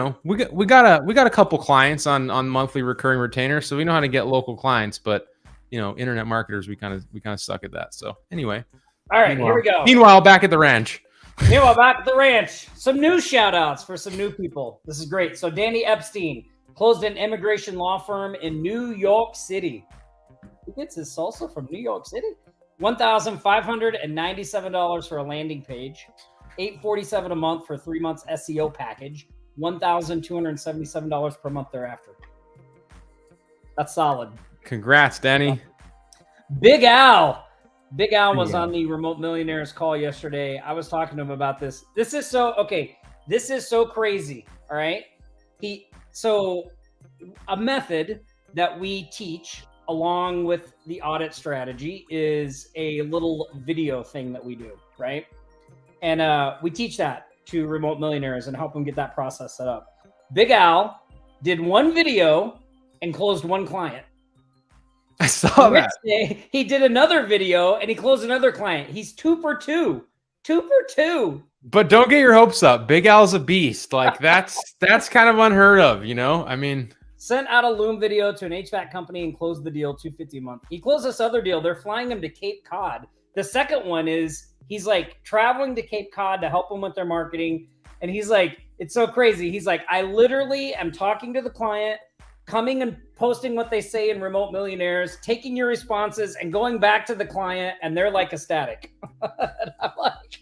got a couple clients on monthly recurring retainer, so we know how to get local clients. But internet marketers, we kind of suck at that. So anyway, all right, here we go. Meanwhile, back at the ranch. Some new shout outs for some new people. This is great. So Danny Epstein closed an immigration law firm in New York City. Who gets his salsa from New York City? $1,597 for a landing page, $847 a month for 3 months SEO package, $1,277 per month thereafter. That's solid. Congrats, Danny. Big Al was on the Remote Millionaires call yesterday. I was talking to him about this. This is so crazy. All right. So a method that we teach along with the audit strategy is a little video thing that we do, right? And we teach that to remote millionaires and help them get that process set up. Big Al did one video and closed one client. I saw that. Next day, he did another video and he closed another client. He's 2 for 2. 2 for 2. But don't get your hopes up. Big Al's a beast. Like that's kind of unheard of, I mean, sent out a Loom video to an HVAC company and closed the deal, $250 a month. He closed this other deal. They're flying him to Cape Cod. The second one is he's like traveling to Cape Cod to help them with their marketing. And he's like, it's so crazy. He's like, I literally am talking to the client, coming and posting what they say in Remote Millionaires, taking your responses and going back to the client. And they're like ecstatic. I'm like,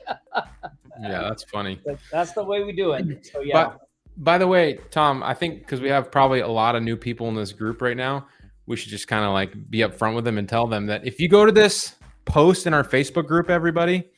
yeah, that's funny. That's the way we do it. So yeah. But by the way, Tom, I think because we have probably a lot of new people in this group right now, we should just kind of like be upfront with them and tell them that if you go to this post in our Facebook group, everybody,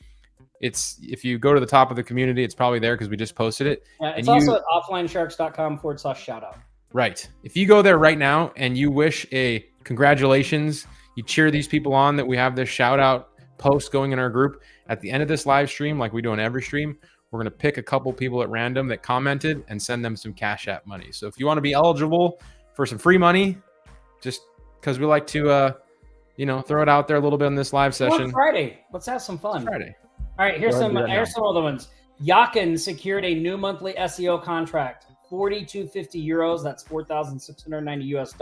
if you go to the top of the community, it's probably there because we just posted it. Yeah, it's also at offlinesharks.com/shoutout. Right. If you go there right now and you wish a congratulations, you cheer these people on that we have this shout out post going in our group at the end of this live stream, like we do on every stream, we're going to pick a couple people at random that commented and send them some Cash App money. So if you want to be eligible for some free money, just because we like to, throw it out there a little bit in this live session. It's Friday. Let's have some fun. It's Friday. All right, here's some other ones. Yakin secured a new monthly SEO contract, 4,250 euros. That's $4,690 US.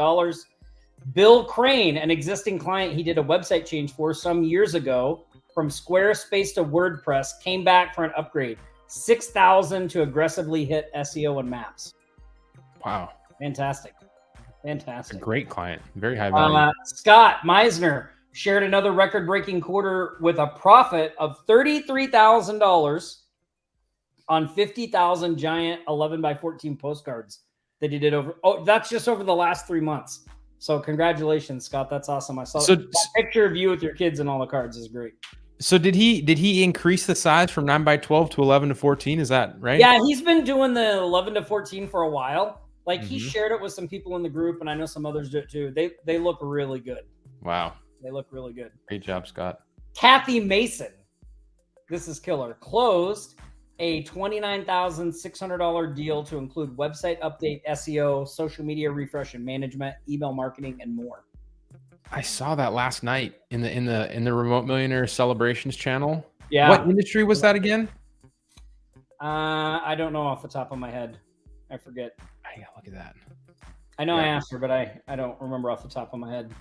Bill Crane, an existing client he did a website change for some years ago from Squarespace to WordPress, came back for an upgrade. 6,000 to aggressively hit SEO and maps. Wow. Fantastic. A great client. Very high value. Scott Meisner shared another record-breaking quarter with a profit of $33,000 on 50,000 giant 11x14 postcards that he did that's just over the last 3 months. So congratulations, Scott. That's awesome. I saw that picture of you with your kids and all the cards is great. So did he increase the size from 9x12 to 11 to 14? Is that right? Yeah, he's been doing the 11 to 14 for a while. Like he shared it with some people in the group, and I know some others do it too. They look really good. Wow. They look really good. Great job, Scott. Kathy Mason, this is killer, closed a $29,600 deal to include website update, SEO, social media refresh and management, email marketing, and more. I saw that last night in the Remote Millionaire Celebrations channel. Yeah. What industry was that again? I don't know off the top of my head. I forget. I gotta look at that. I know I asked her, but I don't remember off the top of my head.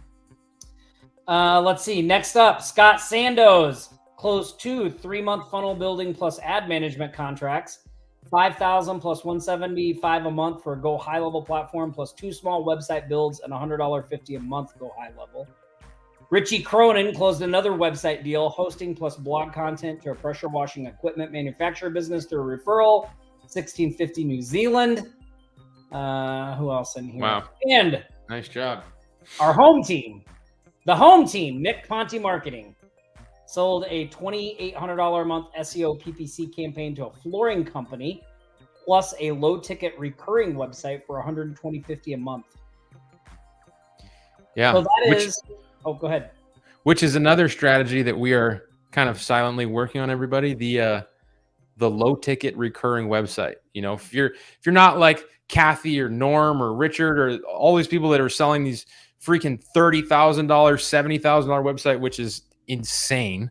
Let's see. Next up, Scott Sandoz closed 2 3-month funnel building plus ad management contracts. $5,000 plus $175 a month for a Go High Level platform, plus 2 small website builds and $100.50 a month Go High Level. Richie Cronin closed another website deal, hosting plus blog content to a pressure washing equipment manufacturer business through a referral, $1,650 New Zealand. Who else in here? Wow. And nice job. Our home team, the home team, Nick Ponte Marketing, sold a $2,800 a month SEO PPC campaign to a flooring company, plus a low-ticket recurring website for $120.50 a month. Yeah. So that is. Oh, go ahead. Which is another strategy that we are kind of silently working on, everybody. The low-ticket recurring website. If you're not like Kathy or Norm or Richard or all these people that are selling these freaking $30,000, $70,000 website, which is insane,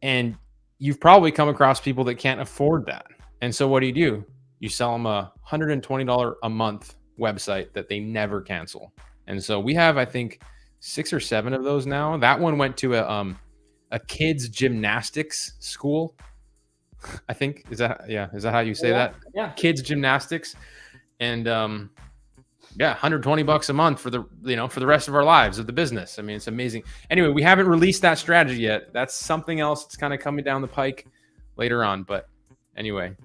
and you've probably come across people that can't afford that. And so what do? You sell them a $120 a month website that they never cancel. And so we have, I think, 6 or 7 of those now. That one went to a kids gymnastics school. I think is that how you say that? Yeah. Kids gymnastics. And $120 a month for the rest of our lives of the business. I mean, it's amazing. Anyway, we haven't released that strategy yet. That's something else that's kind of coming down the pike later on. But anyway,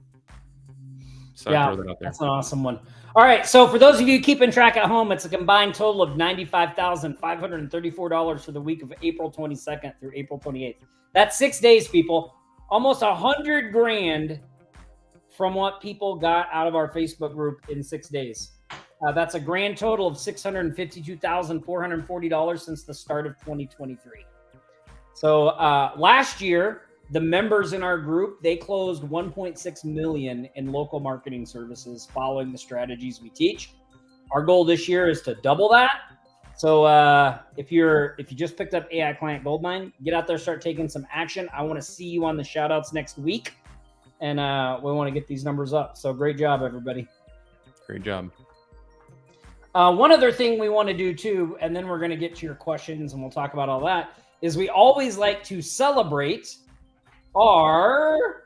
so I throw that out there. That's an awesome one. All right, so for those of you keeping track at home, it's a combined total of $95,534 for the week of April 22nd through April 28th. That's 6 days, people. Almost $100,000 from what people got out of our Facebook group in 6 days. That's a grand total of $652,440 since the start of 2023. So last year, the members in our group, they closed $1.6 million in local marketing services following the strategies we teach. Our goal this year is to double that. So if you just picked up AI Client Goldmine, get out there, start taking some action. I want to see you on the shout outs next week. and we want to get these numbers up. So great job, everybody. Great job. One other thing we want to do too, and then we're going to get to your questions and we'll talk about all that, is we always like to celebrate our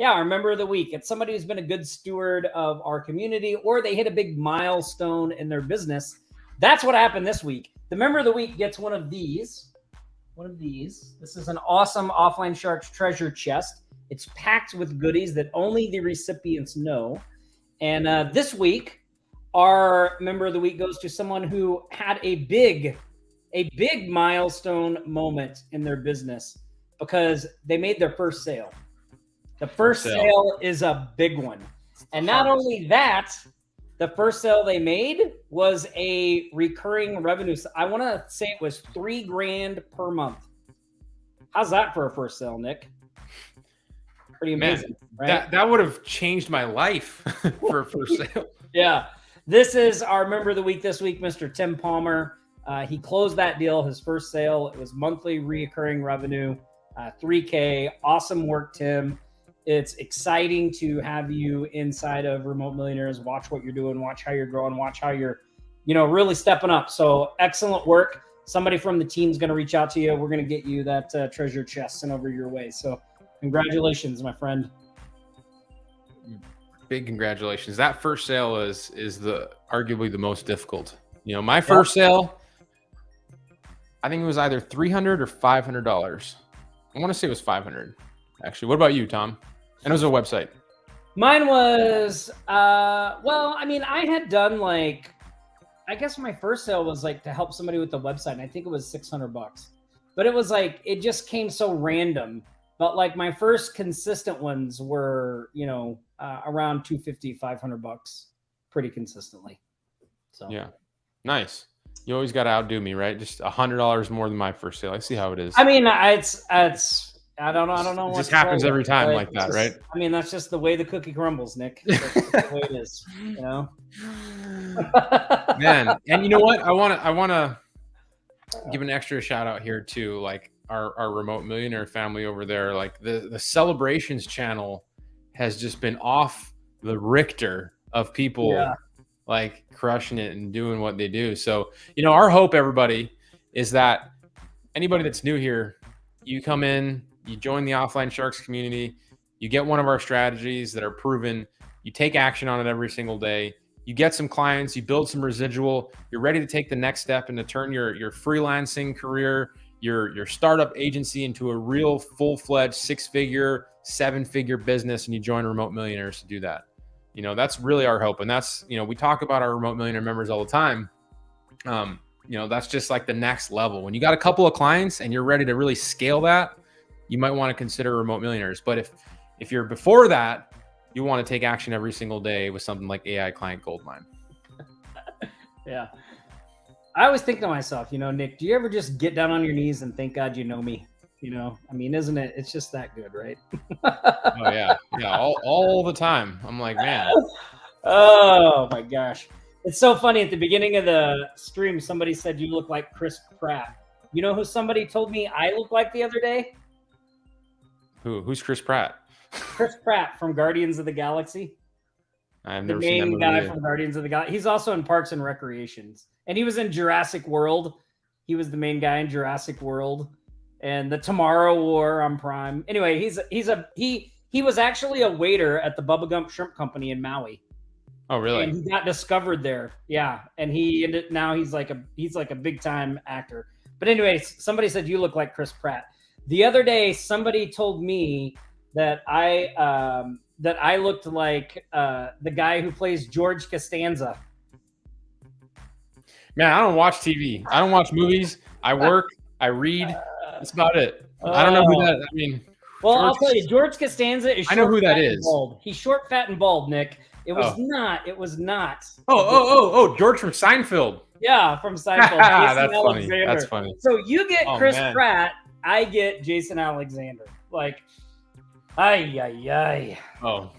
our member of the week. It's somebody who's been a good steward of our community, or they hit a big milestone in their business. That's what happened this week. The member of the week gets one of these. This is an awesome Offline Sharks treasure chest. It's packed with goodies that only the recipients know. And this week, our member of the week goes to someone who had a big milestone moment in their business because they made their first sale. The first sale is a big one. And not only that, the first sale they made was a recurring revenue. I want to say it was $3,000 per month. How's that for a first sale, Nick? Pretty amazing, right? That would have changed my life for a first sale. Yeah. This is our member of the week this week, Mr. Tim Palmer. He closed that deal, his first sale. It was monthly recurring revenue, $3,000. Awesome work, Tim. It's exciting to have you inside of Remote Millionaires. Watch what you're doing, watch how you're growing, watch how you're, really stepping up. So excellent work. Somebody from the team's going to reach out to you. We're going to get you that treasure chest sent over your way. So congratulations, my friend. Big congratulations. That first sale is arguably the most difficult. My first sale, I think it was either $300 or $500. I want to say it was $500. Actually, what about you, Tom? And it was a website. Mine was, I had done I guess my first sale was to help somebody with the website. And I think it was $600, but it was it just came so random. But my first consistent ones were, around $250, $500 pretty consistently. So yeah, nice. You always got to outdo me, right? Just $100 more than my first sale. I see how it is. I mean, it's I don't know. It just happens every time like that, right? I mean, that's just the way the cookie crumbles, Nick. That's the way it is, Man, and you know what? I want to give an extra shout out here to our Remote Millionaire family over there. The celebrations channel has just been off the Richter of people crushing it and doing what they do. So, our hope, everybody, is that anybody that's new here, you come in, you join the Offline Sharks community, you get one of our strategies that are proven, you take action on it every single day, you get some clients, you build some residual, you're ready to take the next step and to turn your freelancing career, your startup agency into a real full-fledged 6-figure, 7-figure business, and you join Remote Millionaires to do that. That's really our hope. And that's, we talk about our Remote Millionaire members all the time. That's just the next level. When you got a couple of clients and you're ready to really scale that, you might want to consider Remote Millionaires. But if you're before that, you want to take action every single day with something like AI Client Goldmine. Yeah. I always think to myself, Nick, do you ever just get down on your knees and thank God you know me? I mean, isn't it? It's just that good, right? Oh yeah. Yeah. All the time. I'm like, man. Oh my gosh. It's so funny. At the beginning of the stream, somebody said you look like Chris Pratt. You know who somebody told me I look like the other day? Who's Chris Pratt? Chris Pratt from Guardians of the Galaxy. I've never seen that movie. The main guy from Guardians of the Galaxy. He's also in Parks and Recreations. And he was in Jurassic World. He was the main guy in Jurassic World. And the Tomorrow War on Prime. Anyway, he was actually a waiter at the Bubba Gump Shrimp Company in Maui. Oh, really? And he got discovered there. Yeah. And now he's like a big time actor. But anyway, somebody said you look like Chris Pratt. The other day, somebody told me that I looked like the guy who plays George Costanza. Man, I don't watch TV. I don't watch movies. I work. I read. That's about it. I don't know who that. I mean, well, I'll tell you, George Costanza is. I know who that is. Bald. He's short, fat, and bald. Nick. It was not. It was not. Oh! George from Seinfeld. Yeah, from Seinfeld. That's funny. That's funny. So you get Chris Pratt. I get Jason Alexander. Ay. Oh,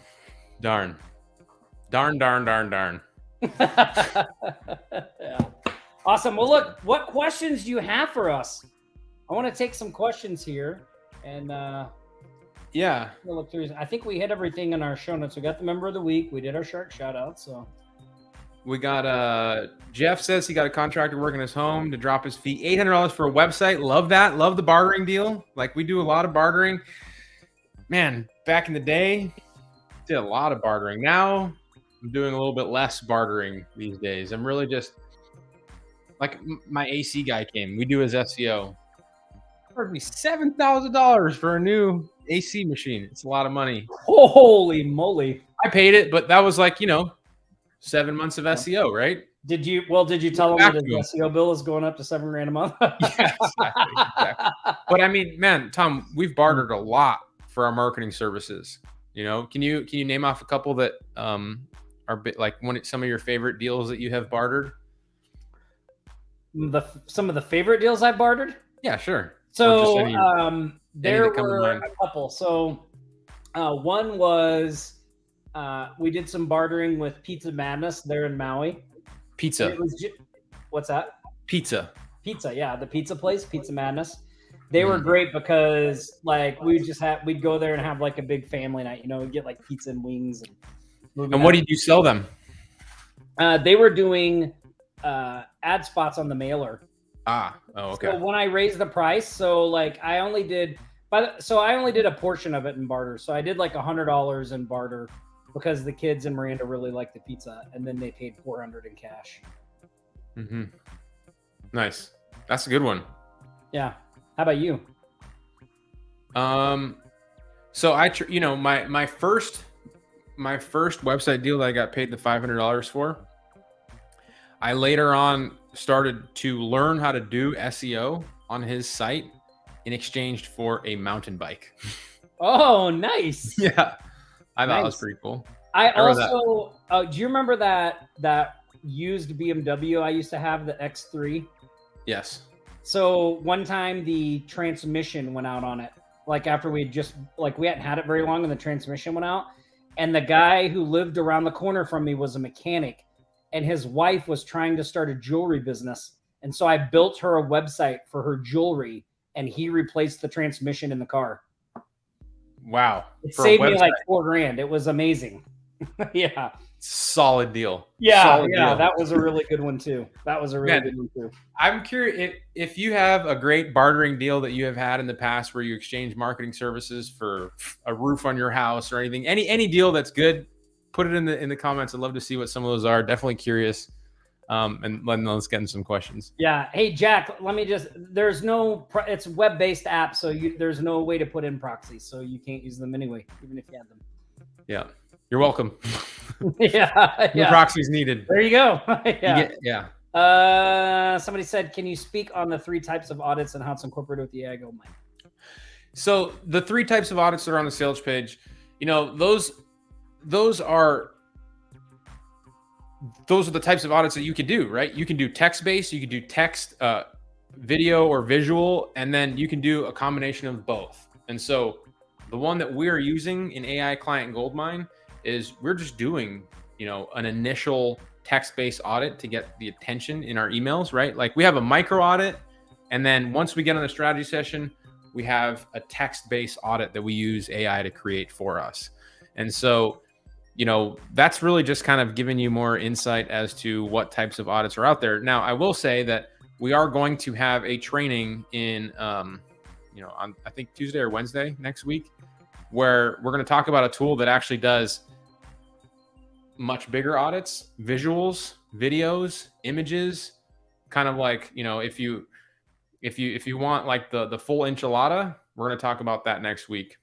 darn. Yeah. Awesome. Well, look, what questions do you have for us? I want to take some questions here and yeah, we'll look through. I think we hit everything in our show notes. We got the member of the week. We did our shark shout out. So we got Jeff says he got a contractor working his home to drop his fee $800 for a website. Love that. Love the bartering deal. Like we do a lot of bartering. Man, back in the day, did a lot of bartering. Now I'm doing a little bit less bartering these days. I'm really just like my AC guy came. We do his SEO. Charged me $7,000 for a new AC machine. It's a lot of money. holy moly! I paid it, but that was like 7 months of SEO, right? Did you tell him that his SEO bill is going up to $7,000 a month? Yeah, exactly. But I mean, man, Tom, we've bartered a lot for our marketing services. Can you name off a couple that are like some of your favorite deals that you have bartered? Some of the favorite deals I bartered? Yeah, sure. So there were a couple. So one was we did some bartering with Pizza Madness there in Maui. Pizza. What's that? Pizza. Yeah, the pizza place, Pizza Madness. They were great because like we'd go there and have like a big family night. We'd get like pizza and wings. And what did you sell them? They were doing ad spots on the mailer. Oh, okay. So when I raised the price, so like I only did a portion of it in barter. So I did like $100 in barter because the kids and Miranda really liked the pizza, and then they paid $400 in cash. Mm-hmm. Nice. That's a good one. Yeah. How about you? So my first website deal that I got paid the $500 for, I later on started to learn how to do SEO on his site in exchange for a mountain bike. Oh, nice. Yeah. I thought that was pretty cool. I also, do you remember that used BMW I used to have, the X3? Yes. So one time the transmission went out on it. Like after we hadn't had it very long and the transmission went out. And the guy who lived around the corner from me was a mechanic. And his wife was trying to start a jewelry business. And so I built her a website for her jewelry, and he replaced the transmission in the car. Wow. It saved me like $4,000. It was amazing. Yeah. Solid deal. Yeah. Solid yeah. deal. That was a really good one too. Good one too. I'm curious if you have a great bartering deal that you have had in the past where you exchange marketing services for a roof on your house or anything, any deal that's good, put it in the comments. I'd love to see what some of those are. Definitely curious. And let's get in some questions. Yeah. Hey, Jack, it's a web-based app. So there's no way to put in proxies. So you can't use them anyway, even if you had them. Yeah. You're welcome. Yeah. No proxies needed. There you go. Yeah. Yeah. Somebody said, can you speak on the 3 types of audits and how it's incorporated with the AI Gold Mine? So the 3 types of audits that are on the sales page, those are the types of audits that you could do, right? You can do text-based, you can do text, video or visual, and then you can do a combination of both. And so the one that we're using in AI Client Goldmine is we're just doing, an initial text-based audit to get the attention in our emails, right? Like we have a micro audit, and then once we get on a strategy session, we have a text-based audit that we use AI to create for us. And so, that's really just kind of giving you more insight as to what types of audits are out there. Now, I will say that we are going to have a training in, on I think Tuesday or Wednesday next week, where we're going to talk about a tool that actually does much bigger audits, visuals, videos, images, kind of like, if you want like the full enchilada, we're going to talk about that next week.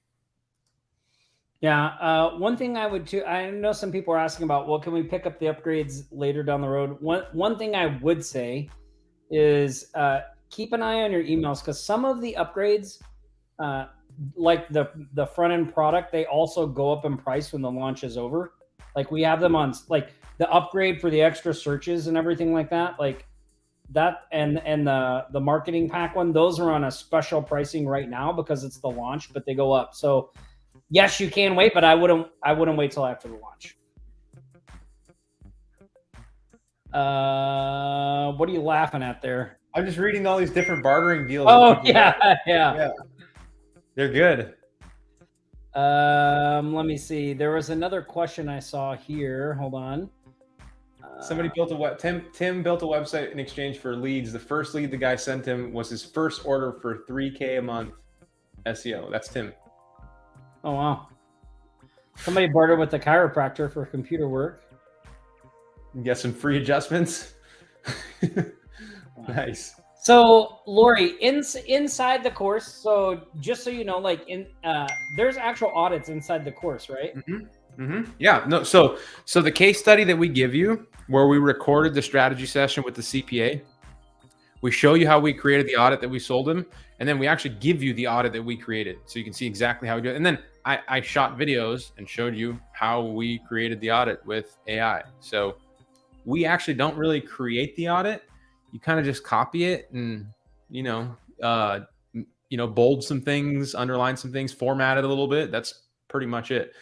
Yeah. One thing I know some people are asking about, well, can we pick up the upgrades later down the road? One thing I would say is keep an eye on your emails, because some of the upgrades, like the front end product, they also go up in price when the launch is over. Like we have them on like the upgrade for the extra searches and everything like that. Like that and the marketing pack one, those are on a special pricing right now because it's the launch, but they go up. So yes, you can wait, but I wouldn't wait till after the launch. What are you laughing at there? I'm just reading all these different bartering deals. Oh yeah. They're good. Let me see. There was another question I saw here. Hold on. Somebody built Tim built a website in exchange for leads. The first lead the guy sent him was his first order for $3,000 a month SEO. That's Tim. Oh wow. Somebody bartered with the chiropractor for computer work. And get some free adjustments. Nice. So Lori, inside the course, so just so you know, like there's actual audits inside the course, right? Yeah. No. So the case study that we give you, where we recorded the strategy session with the CPA, we show you how we created the audit that we sold him, and then we actually give you the audit that we created, so you can see exactly how we do it. And then I shot videos and showed you how we created the audit with AI. So we actually don't really create the audit. You kind of just copy it and, bold some things, underline some things, format it a little bit. That's pretty much it.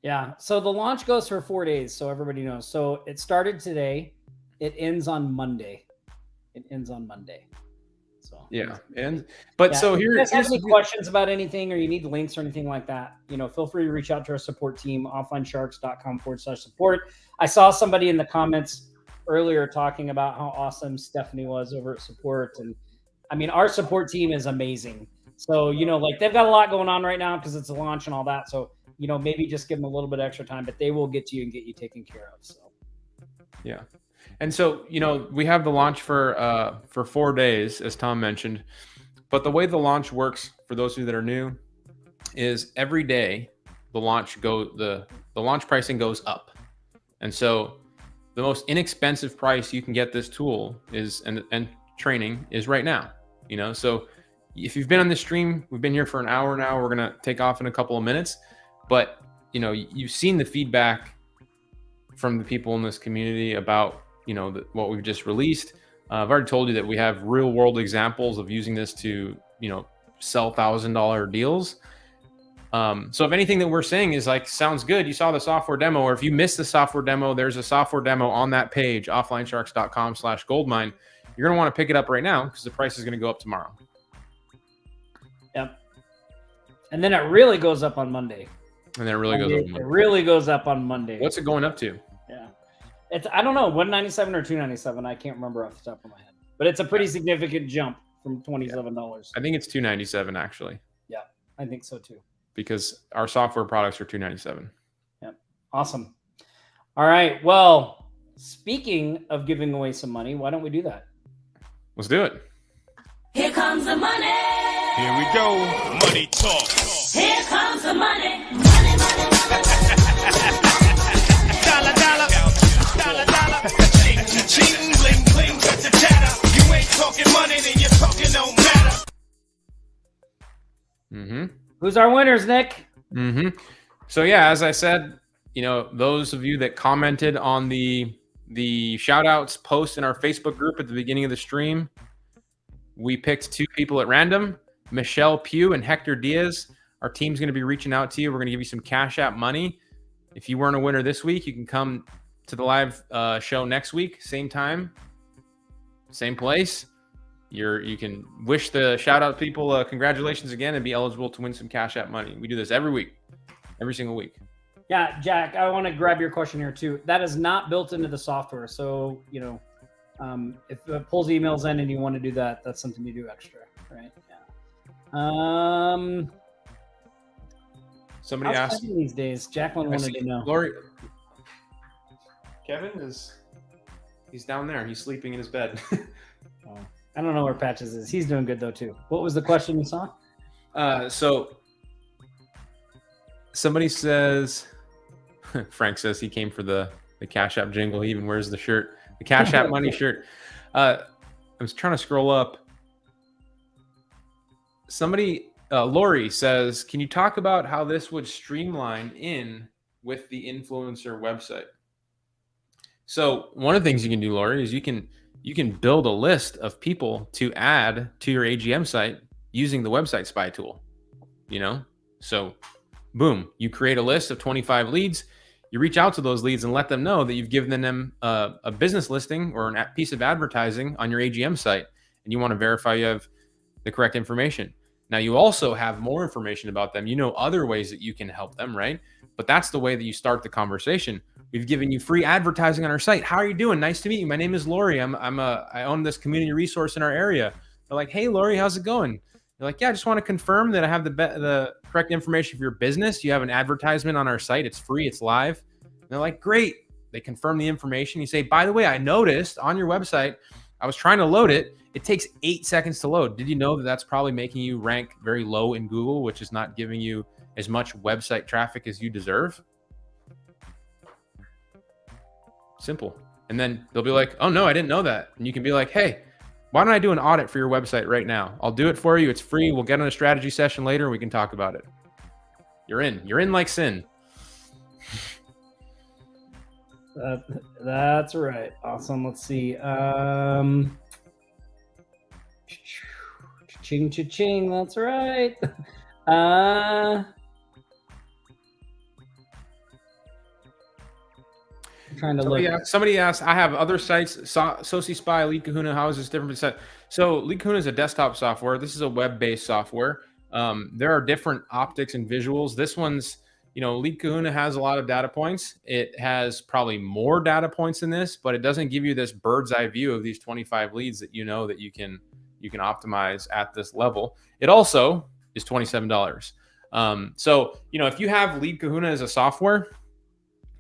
Yeah. So the launch goes for 4 days. So everybody knows. So it started today. It ends on Monday. So yeah. So here, if you guys have any questions about anything, or you need links or anything like that, feel free to reach out to our support team, offlinesharks.com/support. I saw somebody in the comments earlier talking about how awesome Stephanie was over at support. And I mean, our support team is amazing. So, they've got a lot going on right now because it's a launch and all that. So, maybe just give them a little bit extra time, but they will get to you and get you taken care of. So, yeah. And so, we have the launch for 4 days, as Tom mentioned, but the way the launch works for those of you that are new is every day the launch pricing goes up. And so the most inexpensive price you can get this tool is, and training is right now, so if you've been on this stream, we've been here for an hour now, we're going to take off in a couple of minutes, but you've seen the feedback from the people in this community about, what we've just released. I've already told you that we have real world examples of using this to, sell $1,000 deals. So if anything that we're saying is sounds good, you saw the software demo, or if you missed the software demo, there's a software demo on that page, offlinesharks.com/goldmine. You're going to want to pick it up right now because the price is going to go up tomorrow. Yep. And then it really goes up on Monday. And then it really goes up on Monday. It really goes up on Monday. What's it going up to? Yeah. I don't know, 197 or 297. I can't remember off the top of my head. But it's a pretty significant jump from $27. I think it's 297 actually. Yeah, I think so too. Because our software products are 297. Yep. Awesome. All right. Well, speaking of giving away some money, why don't we do that? Let's do it. Here comes the money. Here we go. Money talk. Here comes the money. Money, money, money. Dollar, dollar. Dollar, dollar. Ching, bling, bling, cut the chatter. You ain't talking money, then you're talking no matter. Mm-hmm. Who's our winners, Nick? Mm-hmm. So yeah, as I said, those of you that commented on the shout outs post in our Facebook group at the beginning of the stream, we picked 2 people at random, Michelle Pugh and Hector Diaz. Our team's going to be reaching out to you. We're going to give you some Cash App money. If you weren't a winner this week, you can come to the live show next week, same time, same place. You can wish the shout out people congratulations again and be eligible to win some Cash App money. We do this every week, every single week. Yeah, Jack, I want to grab your question here too. That is not built into the software. So, if it pulls emails in and you want to do that, that's something you do extra, right? Yeah. Somebody asked these days. Jacqueline wanted to know. Lori, Kevin he's down there. He's sleeping in his bed. Oh, I don't know where Patches is. He's doing good though too. What was the question you saw? So somebody says, Frank says he came for the Cash App jingle. He even wears the shirt, the Cash App money shirt. I was trying to scroll up. Somebody, Lori says, can you talk about how this would streamline in with the influencer website? So one of the things you can do, Lori, is you can build a list of people to add to your AGM site using the website spy tool. So boom, you create a list of 25 leads. you reach out to those leads and let them know that you've given them a business listing or a piece of advertising on your AGM site, and you want to verify you have the correct information. Now, you also have more information about them. You know other ways that you can help them, right? But that's the way that you start the conversation. We've given you free advertising on our site. How are you doing? Nice to meet you. My name is Lori. I own this community resource in our area. They're like, hey, Lori, how's it going? You're like, yeah, I just want to confirm that I have the correct information for your business. You have an advertisement on our site. It's free. It's live. And they're like, great. They confirm the information. You say, by the way, I noticed on your website, I was trying to load it. It takes 8 seconds to load. Did you know that that's probably making you rank very low in Google, which is not giving you as much website traffic as you deserve? Simple. And then they'll be like, oh no, I didn't know that. And you can be like, hey, why don't I do an audit for your website right now? I'll do it for you. It's free. We'll get on a strategy session later and we can talk about it. You're in. You're in like sin. That's right. Awesome. Let's see. Ching, ching. That's right. I'm trying to look. Somebody asked, I have other sites, Soci Spy, Lead Kahuna. How is this different? So Lead Kahuna is a desktop software. This is a web-based software. There are different optics and visuals. This one's, Lead Kahuna has a lot of data points. It has probably more data points than this, but it doesn't give you this bird's eye view of these 25 leads that that you can optimize at this level. It also is $27. So, if you have Lead Kahuna as a software,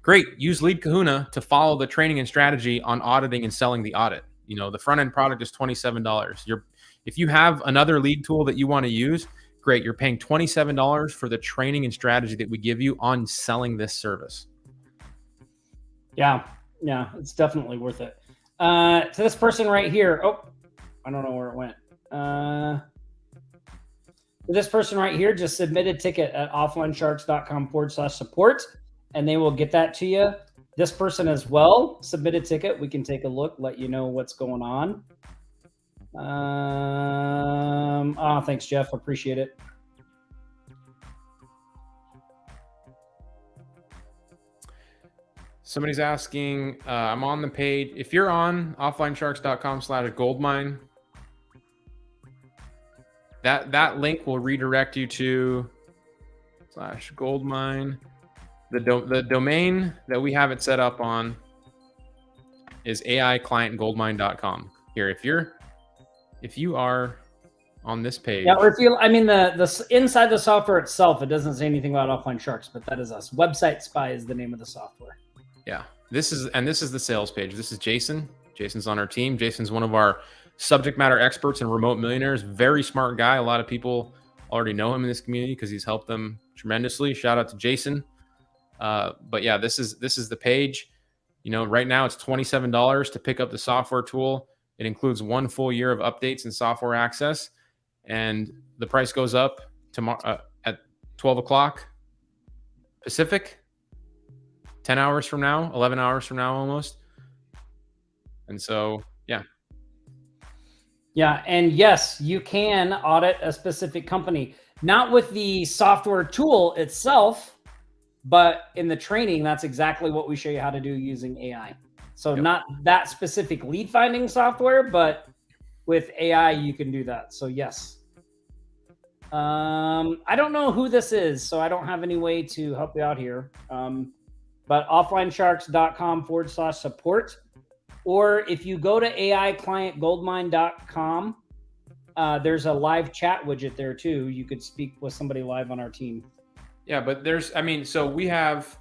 great. Use Lead Kahuna to follow the training and strategy on auditing and selling the audit. The front end product is $27. If you have another lead tool that you want to use, great. You're paying $27 for the training and strategy that we give you on selling this service. Yeah, it's definitely worth it. To this person right here. Oh, I don't know where it went. This person right here just submit a ticket at offlinesharks.com/support, and they will get that to you. This person as well, submit a ticket. We can take a look, let you know what's going on. Thanks, Jeff. Appreciate it. Somebody's asking, I'm on the page. If you're on offlinesharks.com/goldmine, that link will redirect you to /goldmine. The domain that we have it set up on is aiclientgoldmine.com. Here, if you are on this page. Yeah, or if you, the inside the software itself, it doesn't say anything about Offline Sharks, but that is us. Website Spy is the name of the software. Yeah, this is the sales page. This is Jason. Jason's on our team. Jason's one of our subject matter experts in remote millionaires. Very smart guy. A lot of people already know him in this community because he's helped them tremendously. Shout out to Jason. But yeah, this is the page. Right now it's $27 to pick up the software tool. It includes 1 full year of updates and software access, and the price goes up tomorrow at 12 o'clock Pacific, 10 hours from now, 11 hours from now almost. And so, yeah. Yeah, and yes, you can audit a specific company, not with the software tool itself, but in the training, that's exactly what we show you how to do using AI. So not that specific lead finding software, but with AI, you can do that. So yes. I don't know who this is, so I don't have any way to help you out here. But offlinesharks.com/support. Or if you go to aiclientgoldmine.com, there's a live chat widget there too. You could speak with somebody live on our team. Yeah, but so we have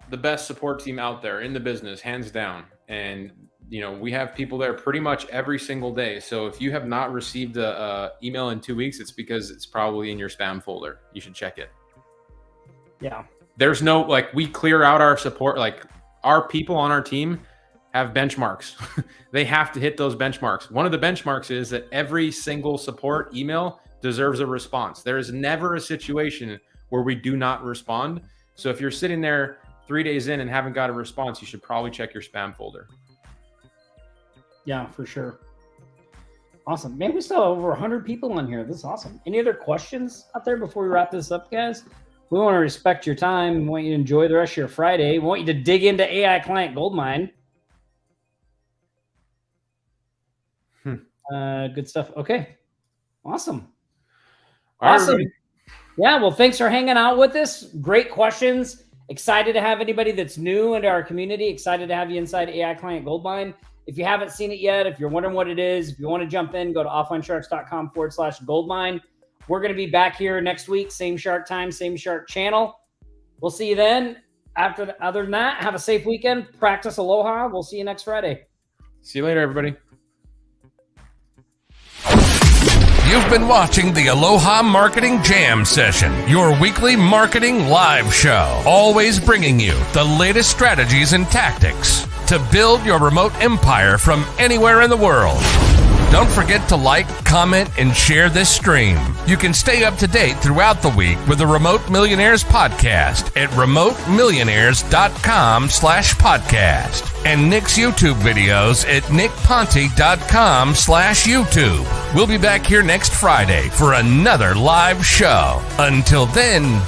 the best support team out there in the business, hands down. And, we have people there pretty much every single day. So if you have not received a email in 2 weeks, it's because it's probably in your spam folder. You should check it. Yeah. There's no, we clear out our support. Our people on our team have benchmarks. They have to hit those benchmarks. One of the benchmarks is that every single support email deserves a response. There is never a situation where we do not respond. So if you're sitting there 3 days in and haven't got a response, you should probably check your spam folder. Yeah, for sure. Awesome. Man, we still have over 100 people on here. This is awesome. Any other questions out there before we wrap this up, guys? We want to respect your time. We want you to enjoy the rest of your Friday. We want you to dig into AI Client Goldmine. Good stuff. Okay. Awesome. Awesome. Yeah, well, thanks for hanging out with us. Great questions. Excited to have anybody that's new into our community. Excited to have you inside AI Client Goldmine. If you haven't seen it yet, if you're wondering what it is, if you want to jump in, go to offlinesharks.com/goldmine. We're going to be back here next week. Same shark time, same shark channel. We'll see you then. Other than that, have a safe weekend. Practice Aloha. We'll see you next Friday. See you later, everybody. You've been watching the Aloha Marketing Jam Session, your weekly marketing live show, always bringing you the latest strategies and tactics to build your remote empire from anywhere in the world. Don't forget to like, comment, and share this stream. You can stay up to date throughout the week with the Remote Millionaires Podcast at remotemmillionaires.com/podcast and Nick's YouTube videos at nickponte.com/YouTube. We'll be back here next Friday for another live show. Until then,